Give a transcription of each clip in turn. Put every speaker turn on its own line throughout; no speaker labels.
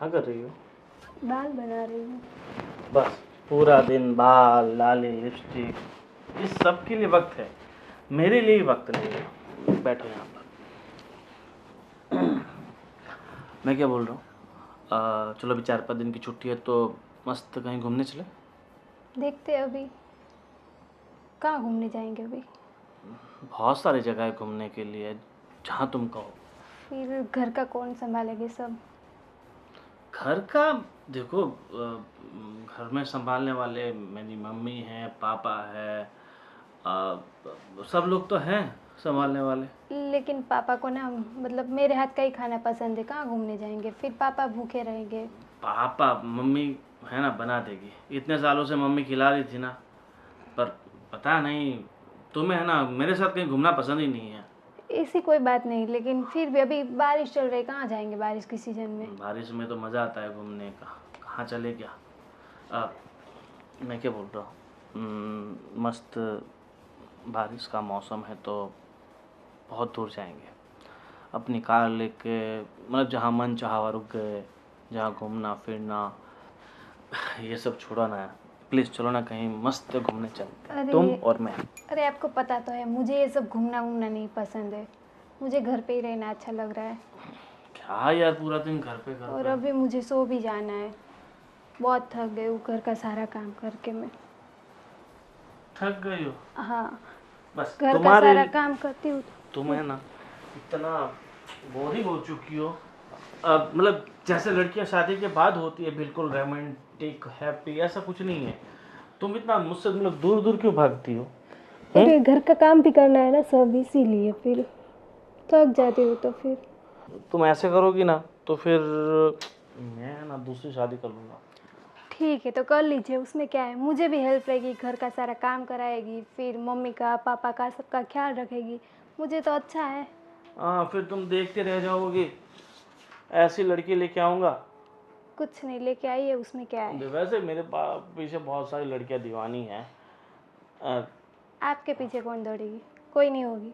क्या कर रही हो?
बाल बना रही हूँ।
बस पूरा दिन बाल, लाली, लिपस्टिक, इस सब के लिए वक्त है, मेरे लिए वक्त नहीं है। बैठो यहाँ पर। मैं क्या बोल रहा हूँ, चलो अभी 4-5 दिन की छुट्टी है तो मस्त कहीं घूमने चले।
देखते हैं अभी कहाँ घूमने जाएंगे अभी।
बहुत सारी जगह है घूमने के लिए, जहाँ तुम कहो।
फिर घर का कौन संभालेंगे सब।
घर का देखो, घर में संभालने वाले मेरी मम्मी है, पापा है, सब लोग तो हैं संभालने वाले।
लेकिन पापा को ना मतलब मेरे हाथ का ही खाना पसंद है, कहाँ घूमने जाएंगे, फिर पापा भूखे रहेंगे।
पापा मम्मी है ना, बना देगी। इतने सालों से मम्मी खिला रही थी ना, पर पता नहीं तुम्हें है ना मेरे साथ कहीं घूमना पसंद ही नहीं है।
ऐसी कोई बात नहीं, लेकिन फिर भी अभी बारिश चल रही, कहाँ जाएंगे बारिश के सीजन में।
बारिश में तो मज़ा आता है घूमने का, कहाँ चले क्या। मैं क्या बोल रहा हूँ, मस्त बारिश का मौसम है तो बहुत दूर जाएंगे अपनी कार लेके, मतलब जहाँ मन चाहा वहाँ रुक गए, जहाँ घूमना फिरना ये सब छोड़ो ना। प्लीज़ चलो ना कहीं मस्त घूमने चलते हैं, तुम और मैं।
अरे आपको पता तो है मुझे ये सब घूमना वूमना नहीं पसंद है, मुझे घर पे ही रहना अच्छा लग रहा है।
क्या यार, पूरा दिन घर पे
और अभी मुझे सो भी जाना है, बहुत थक गई हूँ घर का सारा काम करके मैं।
थक गई हो?
हाँ,
बस
घर का
तुम्हारे
सारा काम करती हूँ।
तुम है ना इतना बोरिंग हो चुकी हो। अब मतलब जैसे लड़कियां शादी के बाद होती है, बिल्कुल रोमांटिक हैप्पी, ऐसा कुछ नहीं है। तुम इतना मुझसे मतलब दूर दूर क्यों भागती हो?
अरे घर का काम भी करना है ना सब, इसीलिए फिर थक जाती हूँ तो फिर।
तुम ऐसे करोगी ना तो फिर मैं ना दूसरी शादी कर लूँगा।
ठीक है तो कर लीजिए, उसमें क्या है, मुझे भी हेल्प रहेगी, घर का सारा काम कराएगी, फिर मम्मी का पापा का सबका ख्याल रखेगी, मुझे तो अच्छा है।
हाँ, फिर तुम देखते रह जाओगी, ऐसी लड़की लेके आऊँगा।
कुछ नहीं लेके आइए, उसमें क्या है।
वैसे मेरे पीछे बहुत सारी लड़कियां दीवानी हैं। अ,
आपके पीछे कौन दौड़ेगी, कोई नहीं होगी।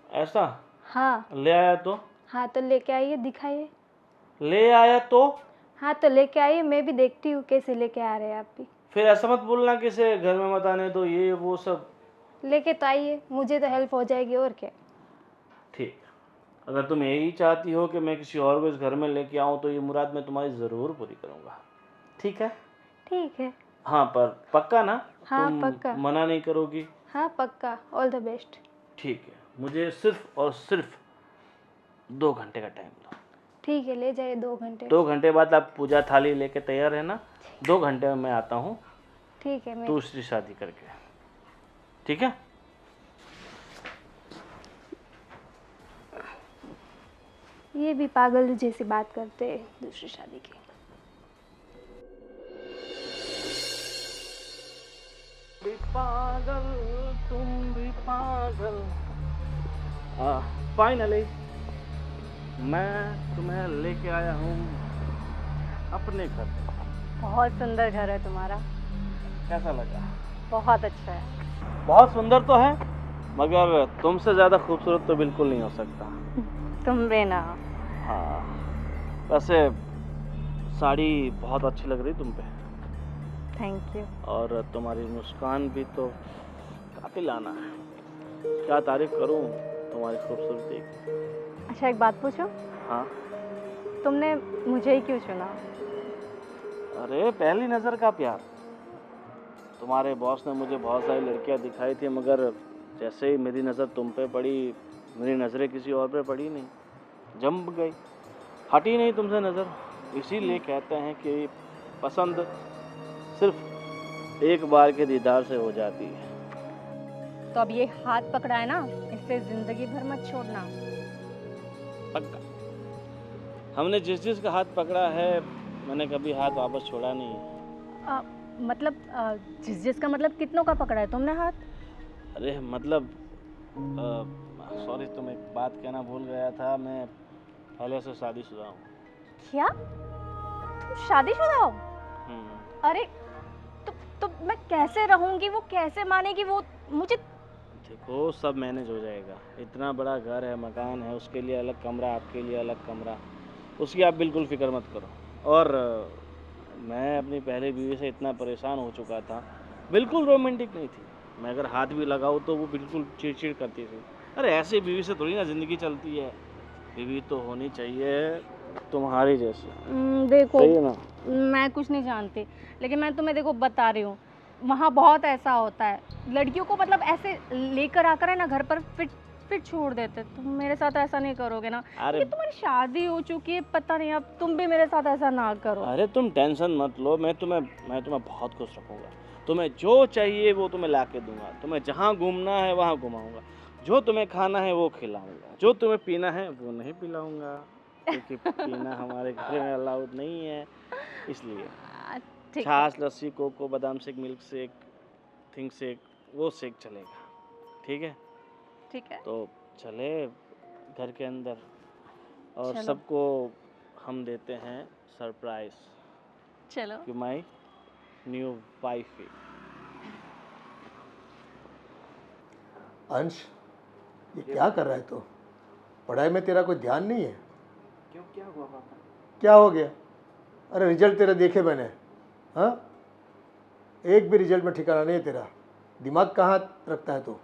ऐसा?
हाँ।
ले आया तो?
हाँ तो लेके आइए, दिखाइए।
ले आया तो?
हाँ तो लेके आइए, मैं भी देखती हूँ कैसे लेके आ रहे हैं आप भी।
फिर ऐसा मत बोलना कि से घर में मत आने दो, ये वो सब।
लेके तो आइए, मुझे तो हेल्प हो जाएगी और क्या।
ठीक है, अगर तुम यही चाहती हो कि मैं किसी और को इस घर में लेके आऊँ तो ये मुराद मैं तुम्हारी ज़रूर पूरी करूँगा। ठीक है?
ठीक है।
हाँ, पर पक्का ना?
हाँ
तुम
पक्का।
मना नहीं करोगी?
हाँ पक्का, ऑल द बेस्ट।
ठीक है, मुझे सिर्फ और सिर्फ 2 घंटे का टाइम दो।
ठीक है, ले जाइए 2 घंटे।
2 घंटे बाद आप पूजा थाली लेके तैयार रहना। 2 घंटे में मैं आता हूँ
ठीक है। मैं
दूसरी शादी करके। ठीक है?
ये भी पागल जैसी बात करते हैं दूसरी शादी की।
भी पागल, तुम भी पागल। फाइनली मैं तुम्हें लेके आया हूँ अपने घर।
बहुत सुंदर घर है तुम्हारा।
कैसा लगा?
बहुत अच्छा है।
बहुत सुंदर तो है, मगर तुमसे ज़्यादा खूबसूरत तो बिल्कुल नहीं हो सकता।
तुम भी ना।
हाँ, वैसे साड़ी बहुत अच्छी लग रही तुम पे,
थैंक यू।
और तुम्हारी मुस्कान भी तो काफिल आना है। क्या तारीफ करूं तुम्हारी खूबसूरती की।
अच्छा एक बात पूछूं,
हाँ?
तुमने मुझे ही क्यों चुना?
अरे पहली नज़र का प्यार। तुम्हारे बॉस ने मुझे बहुत सारी लड़कियां दिखाई थी, मगर जैसे ही मेरी नज़र तुम पे पड़ी, मेरी नज़रें किसी और पे पड़ी नहीं, जम गई, हटी नहीं तुमसे नज़र। इसीलिए कहते हैं कि पसंद सिर्फ एक बार के दीदार से हो जाती है।
तो अब ये हाथ पकड़ा है ना, इससे जिंदगी भर मत छोड़ना।
पक्का। हमने जिस जिस का हाथ पकड़ा है, मैंने कभी हाथ वापस छोड़ा नहीं है।
मतलब जिस जिस का मतलब कितनों का पकड़ा है तुमने हाथ?
अरे मतलब सॉरी, तुम एक बात कहना भूल गया था, मैं पहले से शादीशुदा हूँ।
क्या तुम शादीशुदा हो? अरे तो मैं कैसे रहूंगी, वो कैसे मानेगी वो मुझे?
देखो सब मैनेज हो जाएगा। इतना बड़ा घर है, मकान है, उसके लिए अलग कमरा, आपके लिए अलग कमरा, उसकी आप बिल्कुल फ़िक्र मत करो। और मैं अपनी पहली बीवी से इतना परेशान हो चुका था, बिल्कुल रोमांटिक नहीं थी। मैं अगर हाथ भी लगाऊँ तो वो बिल्कुल चिड़-चिड़ करती थी। अरे ऐसी बीवी से थोड़ी ना ज़िंदगी चलती है, बीवी तो होनी चाहिए तुम्हारी जैसी,
देखो,
सही है ना?
मैं कुछ नहीं जानती, लेकिन मैं तुम्हें देखो बता रही हूँ, वहाँ बहुत ऐसा होता है, लड़कियों को मतलब ऐसे लेकर आकर है ना घर पर फिर छोड़ देते। तुम मेरे साथ ऐसा नहीं करोगे ना,
अरे
क्योंकि तुम्हारी शादी हो चुकी है, पता नहीं, अब तुम भी मेरे साथ ऐसा ना करो।
अरे तुम टेंशन मत लो, मैं तुम्हें बहुत खुश रखूँगा। तुम्हें जो चाहिए वो तुम्हें ला के दूँगा, तुम्हें जहाँ घूमना है वहाँ घुमाऊँगा, जो तुम्हें खाना है वो खिलाऊँगा, जो तुम्हें पीना है वो नहीं पिलाऊँगा, क्योंकि पीना हमारे घर में अलाउड नहीं है, इसलिए।
ठीक है,
छाछ, लस्सी, कोको, बादाम shake, milk shake, think shake, वो शेक चलेगा, ठीक है?
ठीक है,
तो चले घर के अंदर और
चलो
सबको हम देते हैं सरप्राइज़
चलो।
कि माई न्यू वाइफ है।
अंश, ये क्या कर रहा है तू? पढ़ाई में तेरा कोई ध्यान नहीं है?
क्यों, क्या हुआ पापा?
क्या हो गया? अरे रिजल्ट तेरा देखे मैंने। हाँ, एक भी रिजल्ट में ठिकाना नहीं है तेरा। दिमाग कहाँ रखता है तू?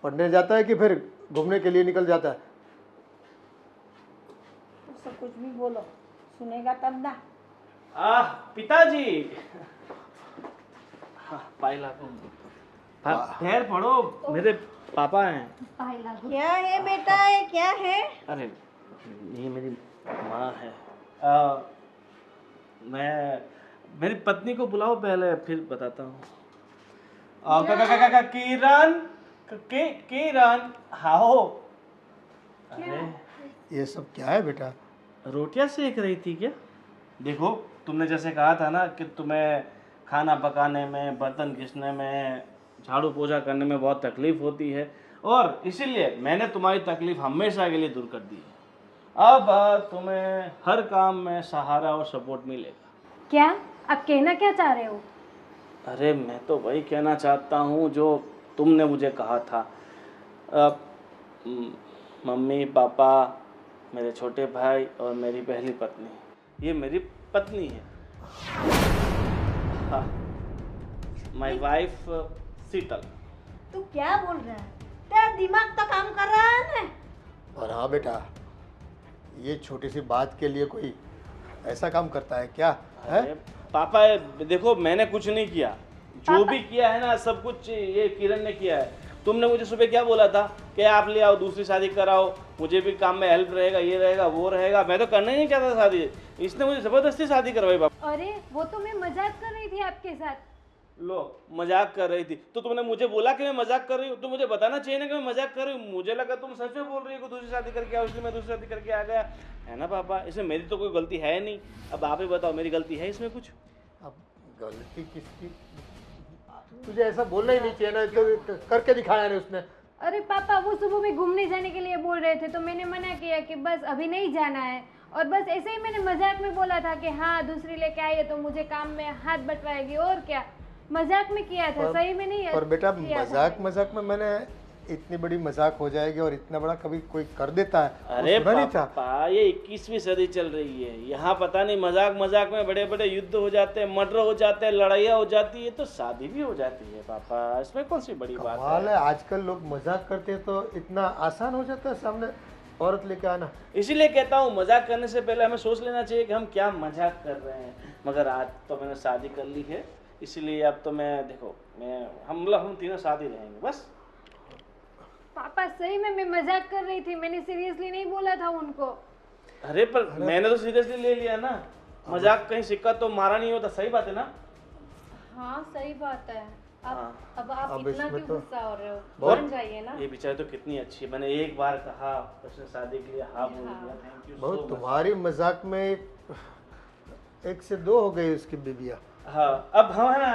पढ़ने जाता है कि फिर घूमने के लिए निकल जाता है?
उससे कुछ भी बोलो, सुनेगा तब ना।
पिताजी। हाँ, पाइला पैर पड़ो, मेरे पापा हैं।
क्या है बेटा, ये क्या है?
अरे ये मेरी माँ है। मैं मेरी पत्नी को बुलाओ पहले, फिर बताता हूँ। किरण, किरण, आओ। अरे
ये सब क्या है बेटा?
रोटियां सेक रही थी क्या? देखो, तुमने जैसे कहा था ना कि तुम्हें खाना पकाने में, बर्तन घिसने में, झाड़ू पोछा करने में बहुत तकलीफ होती है, और इसीलिए मैंने तुम्हारी तकलीफ हमेशा के लिए दूर कर दी है। अब तुम्हें हर काम में सहारा और सपोर्ट मिलेगा।
क्या आप कहना क्या चाह रहे हो?
अरे मैं तो वही कहना चाहता हूँ जो तुमने मुझे कहा था। मम्मी, पापा, मेरे छोटे भाई और मेरी पहली पत्नी, ये मेरी पत्नी है। हाँ, माई वाइफ शीतल।
तू क्या बोल रहा है? तेरा दिमाग तो काम कर रहा है ना?
और हाँ बेटा, ये छोटी सी बात के लिए कोई ऐसा काम करता है क्या? है?
अरे पापा देखो, मैंने कुछ नहीं किया, जो भी किया है ना सब कुछ ये किरण ने किया है। तुमने मुझे सुबह क्या बोला था कि आप ले आओ, दूसरी शादी कराओ, मुझे भी काम में हेल्प रहेगा, ये रहेगा, वो रहेगा। मैं तो करना ही नहीं चाहता शादी, इसने मुझे जबरदस्ती शादी करवाई। पापा
अरे वो तो मैं मजाक कर रही थी आपके साथ।
लो, मजाक कर रही थी तो तुमने मुझे बोला कि मैं मजाक कर रही हूँ, तो मुझे बताना चाहिए ना कि मैं मजाक कर रही हूँ। मुझे लगा तुम सच में बोल रही हो कि दूसरी शादी करके आओ, इसलिए मैं दूसरी शादी करके आ गया, है ना पापा? इसमें मेरी तो कोई गलती है नहीं। अब आप ही बताओ, मेरी गलती है इसमें कुछ?
अब गलती किसकी? तुझे ऐसा बोलना ही नहीं चाहिए ना, तो करके दिखाया नहीं उसने।
अरे पापा, वो सुबह में घूमने जाने के लिए बोल रहे थे, तो मैंने मना किया कि बस अभी नहीं जाना है, और बस ऐसे ही मैंने मजाक में बोला था कि हाँ दूसरी लेके आई है तो मुझे काम में हाथ बटवाएगी, और क्या, मजाक में किया था, सही में नहीं।
पर बेटा
किया था।
मजाक में मैंने इतनी बड़ी मजाक हो जाएगी और इतना बड़ा कभी कोई कर देता है?
अरे
वो सुना नहीं था?
पापा, ये 21वीं सदी चल रही है, यहाँ पता नहीं मजाक मजाक में बड़े बड़े युद्ध हो जाते हैं, मर्डर हो जाते हैं, लड़ाइयाँ हो जाती है, तो शादी भी हो जाती है पापा, इसमें कौन सी बड़ी बात
कमाल
है?
है, आजकल लोग मजाक करते हैं तो इतना आसान हो जाता है सामने औरत लेके आना।
इसीलिए कहता हूँ, मजाक करने से पहले हमें सोच लेना चाहिए कि हम क्या मजाक कर रहे हैं। मगर आज तो मैंने शादी कर ली है, इसीलिए अब तो मैं देखो, हम तीनों साथ ही रहेंगे बस।
पापा सही में मैं मजाक कर रही थी, मैंने सीरियसली नहीं बोला था उनको।
अरे पर मैंने तो सीरियसली ले लिया ना, मजाक कहीं सिक्का तो मारा नहीं होता, सही बात है ना?
हाँ सही बात है। अब आप
अब
इतना
इसमें
क्यों
तो
गुस्सा हो रहे हो?
बहुत-
मान जाइए ना।
ये बेचारी तो कितनी अच्छी है, मैंने एक बार कहा, उसने शादी के लिए हाँ बोल दिया। थैंक यू
बहुत
सो मच।
तुम्हारी मजाक में एक से दो हो गई उसकी बीबिया।
हाँ, अब हम है ना,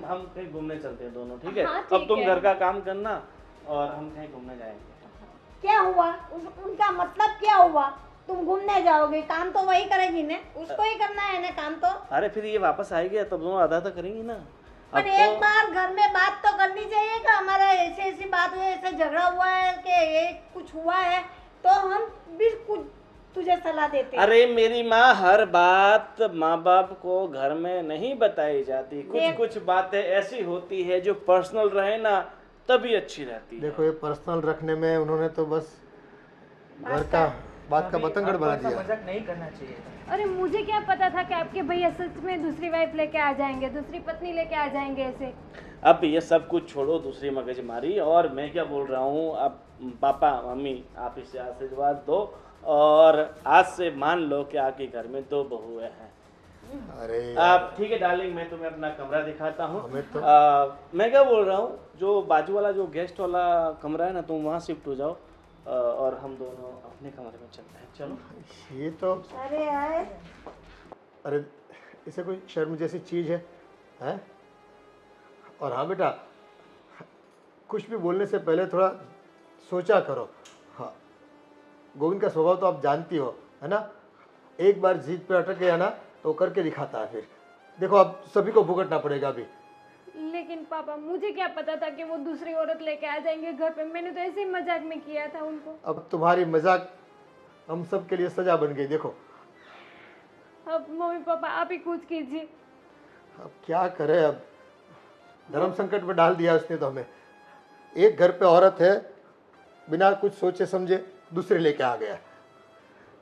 हम कहीं घूमने चलते हैं दोनों, ठीक है?
हाँ,
अब
ठीक
तुम
है।
घर का काम करना और हम कहीं घूमने जाएंगे।
क्या हुआ? उनका मतलब क्या हुआ? तुम घूमने जाओगे, काम तो वही करेगी ना, उसको ही करना है ना काम तो।
अरे फिर ये वापस आएगी तब दोनों आधा तो करेंगी ना। अब
पर एक बार घर में बात तो करनी चाहिए कि हमारा ऐसे ऐसी बात हुई, ऐसे झगड़ा हुआ है कि ये कुछ हुआ है, तो हम भी कुछ तुझे सलाह देते।
अरे मेरी माँ, हर बात माँ बाप को घर में नहीं बताई जाती। कुछ
देख।
कुछ बातें ऐसी होती है जो पर्सनल रहे ना तभी अच्छी रहती है।
देखो ये पर्सनल रखने में उन्होंने तो बस घर का बात का बतंगड़ बना दिया।
मजाक नहीं करना चाहिए था।
अरे मुझे क्या पता था कि आपके भैया सच में दूसरी वाइफ लेके आ जाएंगे, दूसरी पत्नी लेके आ जाएंगे ऐसे।
अब ये सब कुछ छोड़ो, दूसरी मगजमारी। और मैं क्या बोल रहा हूँ, अब पापा मम्मी आप इसे आशीर्वाद दो और आज से मान लो कि आपके घर में 2 बहुएं हैं।
अरे
आप ठीक है डार्लिंग, मैं तुम्हें अपना कमरा दिखाता हूँ।
हमें तो
मैं क्या बोल रहा हूँ, जो बाजू वाला जो गेस्ट वाला कमरा है ना, तुम वहाँ शिफ्ट हो जाओ और हम दोनों अपने कमरे में चलते हैं। चलो।
ये तो
अरे यार,
अरे इसे कोई शर्म जैसी चीज़ है हैं? और हाँ बेटा, कुछ भी बोलने से पहले थोड़ा सोचा करो। हाँ, गोविंद का स्वभाव तो आप जानती हो, है ना? एक बार जीत पे अटक गया ना तो करके दिखाता है। फिर देखो अब सभी को भुगतना पड़ेगा अभी।
लेकिन पापा मुझे क्या पता था कि वो दूसरी औरत लेके आ जाएंगे घर पे। मैंने तो ऐसे ही मजाक में किया था उनको।
अब तुम्हारी मजाक हम सब के लिए सजा बन गई। देखो
अब मम्मी पापा आप ही कुछ कीजिए।
अब क्या करें, अब धर्म संकट में डाल दिया उसने तो हमें। एक घर पे औरत है, बिना कुछ सोचे समझे दूसरे लेके आ गया।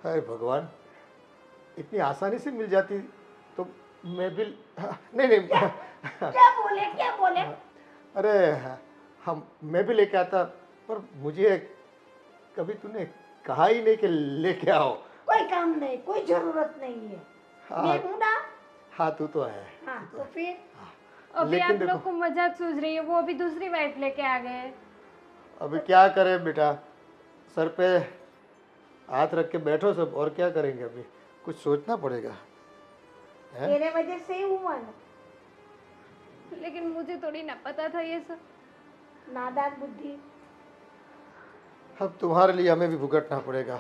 अरे भगवान, इतनी आसानी से मिल जाती तो मैं भी नहीं
क्या बोले?
अरे हम मैं भी लेके आता, पर मुझे कभी तूने कहा ही नहीं कि लेके आओ।
कोई काम नहीं, कोई जरूरत नहीं है। मैं हूं ना।
हाँ तू तो है।
हाँ तो फिर
अभी आप
लेकिन
लोग को मजाक सूझ रही है, वो अभी दूसरी वाइफ लेके आ गए।
अभी क्या करें बेटा, सर पे हाथ रख के बैठो सब, और क्या करेंगे। अभी कुछ सोचना पड़ेगा। हैं?
तेरे वजह से ही हुआ ना।
लेकिन मुझे थोड़ी ना पता था ये सब।
नादान बुद्धि।
अब तुम्हारे लिए हमें भी भुगतना पड़ेगा।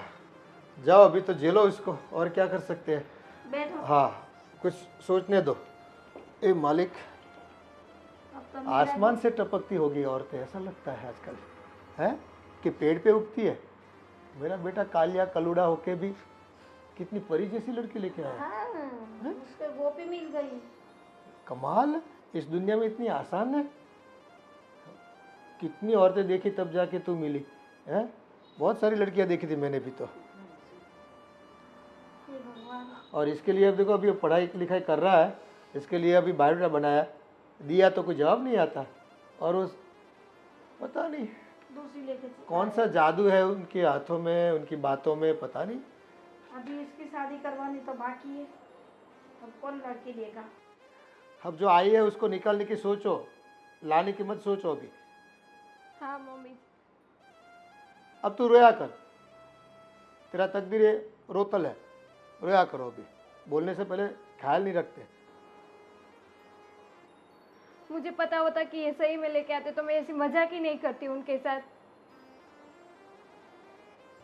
जाओ अभी तो जेलो इसको, और क्या कर सकते हैं।
बैठो।
हाँ कुछ सोचने दो। ए मालिक,
अब तो मेरा
आसमान से टपकती होगी औरतें, ऐसा लगता है आजकल है कि पेड़ पे उगती है। मेरा बेटा कालिया कलूड़ा होके भी कितनी परी जैसी लड़की लेके आया।
हाँ, उसको गोपी मिल गई।
कमाल है, इस दुनिया में इतनी आसान है। कितनी औरतें देखी तब जाके तू मिली है। बहुत सारी लड़कियां देखी थी मैंने भी तो।
हे भगवान।
और इसके लिए अब देखो, अभी पढ़ाई लिखाई कर रहा है, इसके लिए अभी बायोडाटा बनाया, दिया तो कोई जवाब नहीं आता। और उस पता नहीं
दूसरी लेके
कौन सा जादू है उनके हाथों में, उनकी बातों में, पता नहीं।
अभी इसकी शादी करवानी तो बाकी है। अब कौन लड़की देगा?
अब जो आई है उसको निकालने की सोचो, लाने की मत सोचो अभी।
हाँ मम्मी।
अब तू रोया कर, तेरा तकदीर ये रोतल है, रोया करो। अभी बोलने से पहले ख्याल नहीं रखते।
मुझे पता होता कि ये सही में लेके आते तो मैं ऐसी मजाक ही नहीं करती उनके साथ।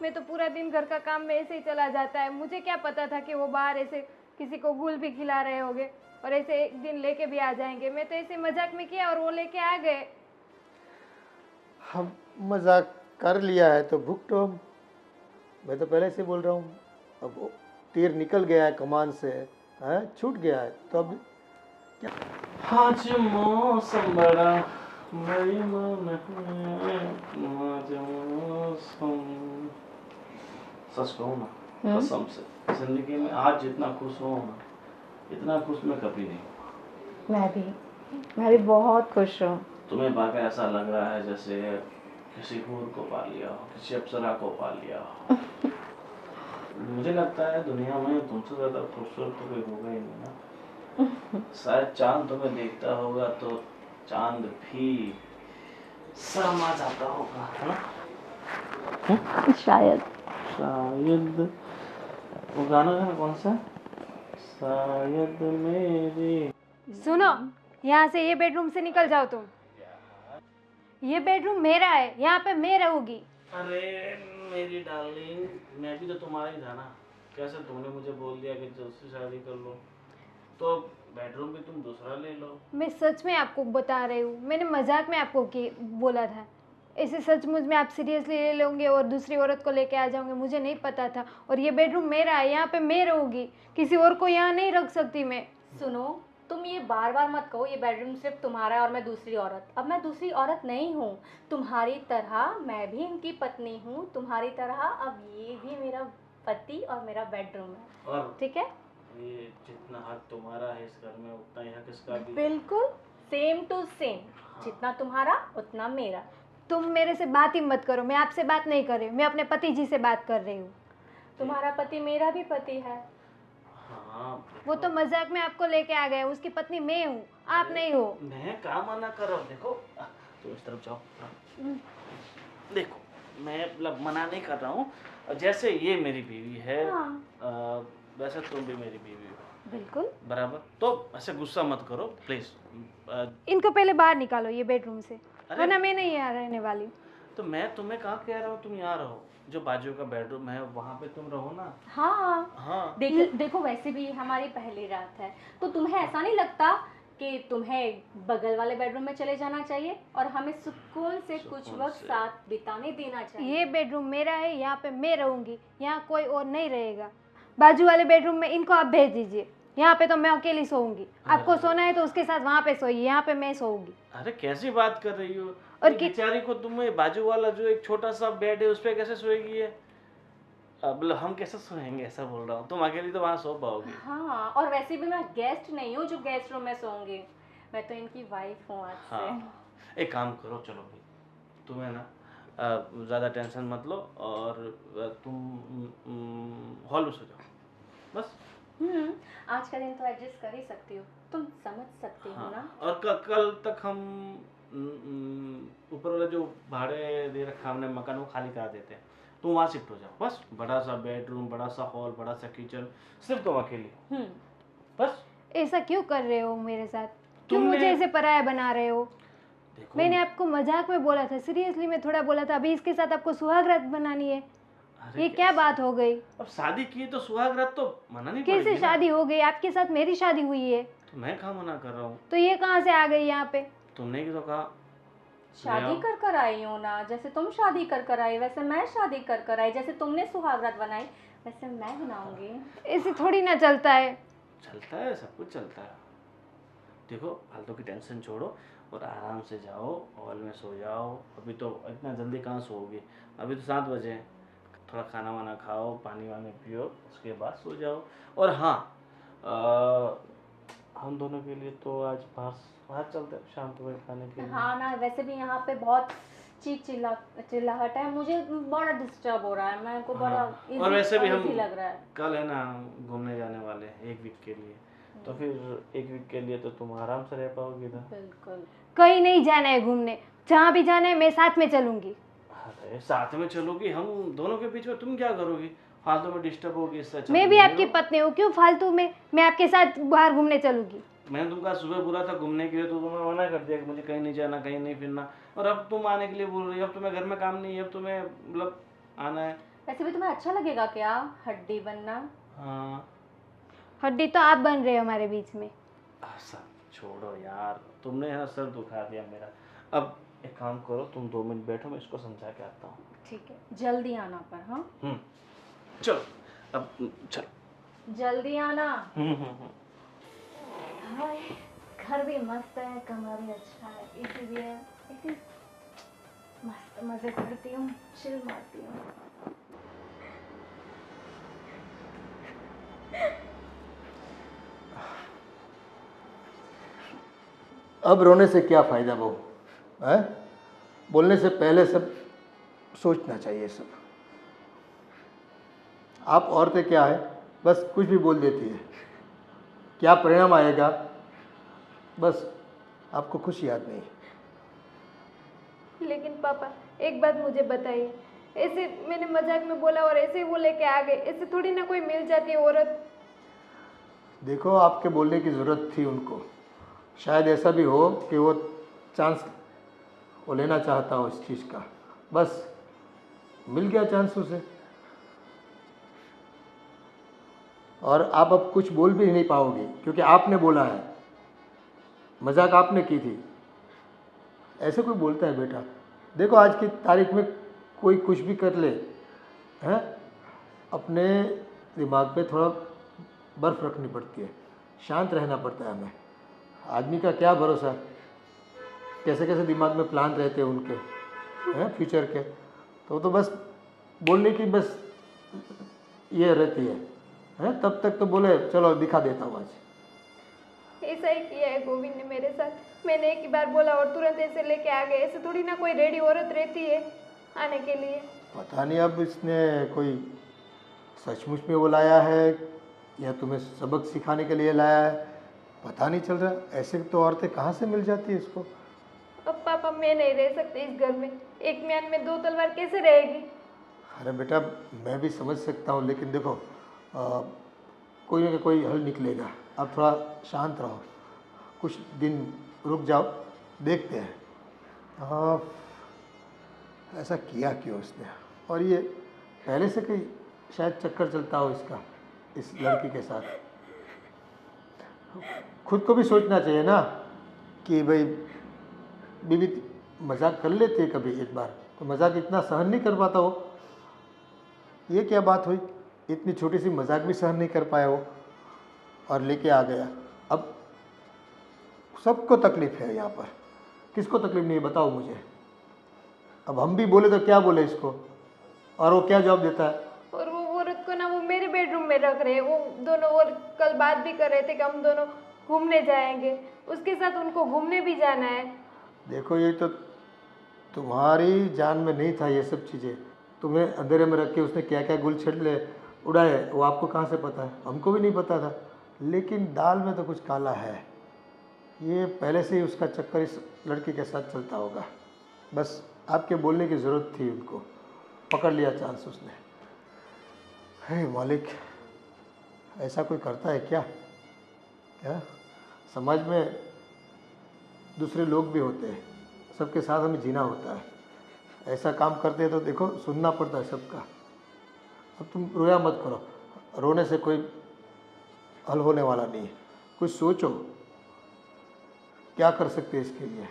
मैं तो पूरा दिन घर का काम में ऐसे ही चला जाता है। मुझे क्या पता था कि वो बाहर ऐसे किसी को गुल भी खिला रहे होंगे और ऐसे एक दिन लेके भी आ जाएंगे। मैं तो ऐसे मजाक में किया और वो लेके आ गए।
हम मजाक कर लिया है तो भुगतो हम। मैं तो पहले से बोल रहा हूँ, अब वो तीर निकल गया है कमान से, है छूट गया है तो अब
आज मौसम बड़ा बेईमान है, आज मौसम। सच कहूँ ना, कसम से जिंदगी में आज जितना खुश हूँ ना, इतना खुश मैं कभी नहीं हुआ।
मैं भी बहुत खुश हूँ।
तुम्हें पाकर ऐसा लग रहा है जैसे किसी हूर को पा लिया हो, किसी अप्सरा को पा लिया हो। मुझे लगता है दुनिया में तुमसे ज्यादा खूबसूरत तो कोई होगा ही नहीं ना। शायद चांद तुम्हें देखता होगा तो चांद भी शर्मा जाता होगा, है ना?
शायद
वो गाना है कौन सा, शायद मेरी।
सुनो, यहाँ से ये बेडरूम से निकल जाओ तुम। ये बेडरूम मेरा है, यहाँ पे मैं रहूंगी।
अरे मेरी डार्लिंग, मैं भी तो तुम्हारा ही था ना। कैसे तुमने मुझे बोल दिया कि दूसरी शादी कर लो, तो बेडरूम भी तुम दूसरा ले लो।
मैं सच में आपको बता रही हूँ, मैंने मजाक में आपको बोला था। ऐसे सचमुच में आप सीरियसली ले लोगे और दूसरी औरत को लेके आ जाओगे, मुझे नहीं पता था। और ये बेडरूम मेरा है, यहाँ पे मैं रहूँगी, किसी और को यहाँ नहीं रख सकती मैं।
सुनो, तुम ये बार बार मत कहो ये बेडरूम सिर्फ तुम्हारा है और मैं दूसरी औरत। अब मैं दूसरी औरत नहीं हूँ, तुम्हारी तरह मैं भी इनकी पत्नी हूँ, तुम्हारी तरह अब ये भी मेरा पति और मेरा बेडरूम है,
और
ठीक है?
ये जितना हक तुम्हारा है इस घर में उतना ही हक इसका भी है।
बिल्कुल सेम टू सेम, जितना तुम्हारा उतना मेरा।
तुम मेरे से बात ही मत करो, मैं आपसे बात नहीं कर रही हूँ, मैं अपने पति जी से बात कर रही हूँ।
तुम्हारा पति मेरा भी पति है।
हाँ,
वो तो मजाक में आपको लेके आ गए, उसकी पत्नी मैं हूँ, आप नहीं हो।
मैं क्या मना कर रहा हूँ? देखो तुम इस तरफ जाओ। देखो मैं मतलब मना नहीं कर रहा हूँ, जैसे ये मेरी बीवी है
हाँ।
वैसे तुम भी मेरी बीवी हो,
बिल्कुल।
बराबर। तो ऐसे गुस्सा मत करो प्लीज।
इनको पहले बाहर निकालो ये बेडरूम से,
अरे-
वरना मैं नहीं यहाँ रहने वाली हूँ।
तो मैं तुम्हें कहाँ कह रहा हूँ तुम यहाँ रहो, जो बाजू का बेडरूम है वहाँ पे तुम रहो ना।
हाँ
हाँ
देखो वैसे भी हमारी पहली रात है, तो तुम्हें ऐसा नहीं लगता कि तुम्हें बगल वाले बेडरूम में चले जाना चाहिए और हमें सुकून से कुछ
सुकून
वक्त
से।
साथ बिताने देना चाहिए?
ये बेडरूम मेरा है, यहाँ पे मैं रहूंगी, यहाँ कोई और नहीं रहेगा। बाजू वाले बेडरूम में इनको आप भेज दीजिए, यहाँ पे तो मैं अकेली सोऊंगी। आपको सोना है तो उसके साथ वहाँ पे सोइए, यहाँ पे मैं सोऊंगी।
अरे कैसी बात कर रही हो?
और
ये बेचारी को तुम्हें बाजू वाला जो एक छोटा सा बेड है उस पे कैसे सोएगी ये? अब हम कैसे सोएंगे, ऐसा बोल रहा हूँ। तुम अकेली तो वहाँ सो पाओगी।
हाँ, और वैसे भी मैं गेस्ट नहीं हूँ जो गेस्ट रूम में सोऊंगी, मैं तो इनकी वाइफ हूँ आज से।
हाँ एक काम करो, चलो भाई तुम्हें ना ज़्यादा टेंशन मत लो और तुम हॉल में सो जाओ बस।
आज का दिन तो एडजस्ट कर ही सकती हो, तुम समझ सकती हो
हाँ
ना?
और कल तक हम ऊपर वाला जो भाड़े दे रखा हमने मकान वो खाली करा देते हैं, तुम वहाँ शिफ्ट हो जाओ बस। बड़ा सा बेडरूम, बड़ा सा हॉल, बड़ा सा किचन, सिर्फ तुम अकेली हो बस।
ऐसा क्यों कर रहे हो मेरे साथ? क्यों
तुमने-
मुझे ऐसे पराया बना रहे हो?
देखो
मैंने आपको मजाक में बोला था, सीरियसली में थोड़ा बोला था। अभी इसके साथ आपको सुहागरात बनानी है,
अरे
ये क्या बात हो गई?
अब शादी की तो सुहागरात तो मना नहीं
कैसे
पड़ेगी ना।
शादी हो गई? आपके साथ मेरी शादी हुई है,
तो मैं कहाँ मना कर रहा हूँ?
तो ये कहाँ से आ गई यहाँ पे?
तुमने ही तो कहा।
शादी कर कर आई हो ना, जैसे तुम शादी कर कर आई वैसे मैं शादी कर कर आई, जैसे तुमने सुहागरात बनाई वैसे मैं बनाऊंगी।
ऐसे थोड़ी ना चलता है।
चलता है, सब कुछ चलता है। देखो फालतू की टेंशन छोड़ो और आराम से जाओ, हॉल में सो जाओ। अभी तो इतना जल्दी कहाँ सोओगे, अभी तो 7 बजे हैं। थोड़ा खाना वाना खाओ, पानी वानी पियो, उसके बाद सो जाओ। और हाँ हम दोनों के लिए तो आज बाहर चलते हैं शाम को खाने के लिए।
हाँ ना, वैसे भी यहाँ पे बहुत चीख चिल्लाहट है, मुझे बड़ा डिस्टर्ब हो रहा है, मेरे को बड़ा
हाँ, और वैसे भी हम
uneasy लग रहा है।
कल है ना घूमने जाने वाले हैं 1 वीक के लिए, तो फिर 1 वीक के लिए तो तुम आराम से रह पाओगी ना।
बिल्कुल।
कहीं नहीं जाना है घूमने, जहाँ भी जाना है मैं साथ में चलूंगी।
अरे साथ में चलोगी, हम दोनों के बीच में तुम क्या करोगी? फालतू में डिस्टर्ब होगी, इससे अच्छा
मैं
तुम
भी
नहीं
आपकी
रहो।
पत्नी हूँ, क्यों फालतू में मैं आपके साथ बाहर घूमने चलूंगी?
मैंने तुमको सुबह बोला था घूमने के लिए, तो तुमने मना कर दिया कि मुझे कहीं नहीं जाना, कहीं नहीं फिरना। और अब तुम आने के लिए बोल रही हो। अब तुम्हें घर में काम नहीं है, अब तुम्हें मतलब आना है।
वैसे भी तुम्हें अच्छा लगेगा क्या हड्डी बनना?
हाँ
हड्डी तो आप बन रहे हो हमारे बीच में।
सब छोड़ो यार, तुमने है ना सर दुखा दिया मेरा। अब एक काम करो, तुम 2 मिनट बैठो, मैं इसको समझा के आता हूँ।
ठीक है, जल्दी आना पर। हाँ
चलो अब चलो।
जल्दी आना।
हम्म।
हाय, घर भी मस्त है, कमरा भी अच्छा है, एसी भी है, एसी मस्त मजे करती हूँ, चिल मारती हूँ।
अब रोने से क्या फ़ायदा बहू है? बोलने से पहले सब सोचना चाहिए। सब आप औरतें क्या है, बस कुछ भी बोल देती है, क्या परिणाम आएगा बस आपको खुश याद नहीं।
लेकिन पापा एक बात मुझे बताइए, ऐसे मैंने मजाक में बोला और ऐसे वो लेके आ गए, ऐसे थोड़ी ना कोई मिल जाती है औरत।
देखो आपके बोलने की ज़रूरत थी उनको, शायद ऐसा भी हो कि वो चांस वो लेना चाहता हो इस चीज़ का, बस मिल गया चांस उसे। और आप अब कुछ बोल भी नहीं पाओगे क्योंकि आपने बोला है, मजाक आपने की थी। ऐसे कोई बोलता है बेटा? देखो आज की तारीख में कोई कुछ भी कर ले, हैं, अपने दिमाग पे थोड़ा बर्फ रखनी पड़ती है, शांत रहना पड़ता है हमें। आदमी का क्या भरोसा, कैसे कैसे दिमाग में प्लान रहते हैं उनके, हैं, फ्यूचर के। तो बस बोलने की बस ये रहती है, हैं, तब तक तो बोले चलो दिखा देता हूँ आज।
ऐसा ही किया है गोविंद ने मेरे साथ। मैंने एक ही बार बोला और तुरंत ऐसे लेके आ गए। ऐसे थोड़ी ना कोई रेडी औरत रहती है आने के लिए।
पता नहीं अब इसने कोई सचमुच में वो लाया है या तुम्हें सबक सिखाने के लिए लाया है, पता नहीं चल रहा। ऐसे तो औरतें कहाँ से मिल जाती है इसको।
अब पापा मैं नहीं रह सकती इस घर में। एक म्यान में दो तलवार कैसे रहेगी?
अरे बेटा मैं भी समझ सकता हूँ, लेकिन देखो कोई ना कोई हल निकलेगा। आप थोड़ा शांत रहो, कुछ दिन रुक जाओ, देखते हैं। हाँ, ऐसा किया क्यों उसने, और ये पहले से कहीं शायद चक्कर चलता हो इसका इस लड़की के साथ। खुद को भी सोचना चाहिए ना कि भाई बीवी मजाक कर लेती है कभी एक बार, तो मजाक इतना सहन नहीं कर पाता वो। ये क्या बात हुई, इतनी छोटी सी मजाक भी सहन नहीं कर पाया वो और लेके आ गया। अब सबको तकलीफ है यहाँ पर, किसको तकलीफ नहीं है बताओ मुझे। अब हम भी बोले तो क्या बोले इसको, और वो क्या जवाब देता है।
और वो औरत को ना वो मेरे बेडरूम में रख रहे हैं। वो दोनों और कल बात भी कर रहे थे कि हम दोनों घूमने जाएंगे, उसके साथ उनको घूमने भी जाना है।
देखो ये तो तुम्हारी जान में नहीं था ये सब चीज़ें। तुम्हें अंधेरे में रख के उसने क्या क्या गुल छिड़ले उड़ाए वो आपको कहाँ से पता है, हमको भी नहीं पता था। लेकिन दाल में तो कुछ काला है, ये पहले से ही उसका चक्कर इस लड़की के साथ चलता होगा। बस आपके बोलने की ज़रूरत थी, उनको पकड़ लिया चांस उसने। हे मालिक, ऐसा कोई करता है क्या? क्या समाज में दूसरे लोग भी होते हैं, सबके साथ हमें जीना होता है। ऐसा काम करते हैं तो देखो सुनना पड़ता है सबका। अब तुम रोया मत करो, रोने से कोई हल होने वाला नहीं है। कुछ सोचो क्या कर सकते हैं इसके लिए।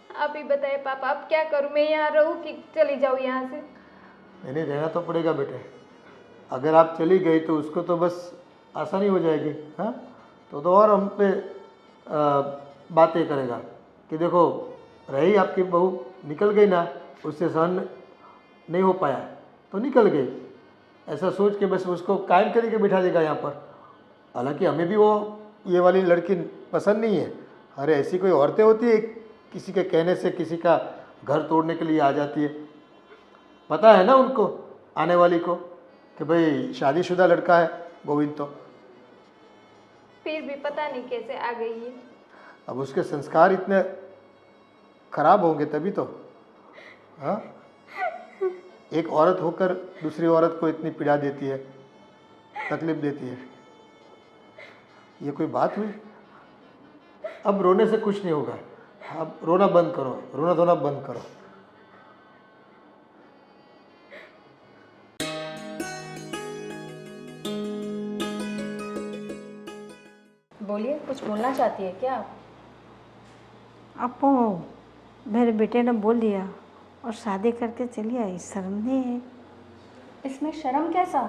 आप ही बताइए पापा, अब क्या करूं? मैं यहाँ रहूं कि चली जाऊं यहाँ से?
नहीं रहना तो पड़ेगा बेटे। अगर आप चली गई तो उसको तो बस आसानी हो जाएगी। हाँ, तो और हम पे बातें करेगा कि देखो रही आपकी बहू, निकल गई ना, उससे सहन नहीं हो पाया तो निकल गई, ऐसा सोच के बस उसको कायम करके बिठा देगा यहाँ पर। हालांकि हमें भी वो ये वाली लड़की पसंद नहीं है। अरे ऐसी कोई औरतें होती है किसी के कहने से किसी का घर तोड़ने के लिए आ जाती है। पता है ना उनको, आने वाली को, कि भाई शादीशुदा लड़का है गोविंद। तो
फिर भी पता नहीं कैसे आ गई है।
अब उसके संस्कार इतने खराब होंगे तभी तो। हाँ, एक औरत होकर दूसरी औरत को इतनी पीड़ा देती है, तकलीफ देती है, ये कोई बात हुई? अब रोने से कुछ नहीं होगा। अब रोना बंद करो, रोना धोना बंद करो।
बोलिए, कुछ बोलना चाहती है क्या आप?
आपको मेरे बेटे ने बोल दिया और शादी करके चली आई, शर्म नहीं है?
इसमें शर्म कैसा?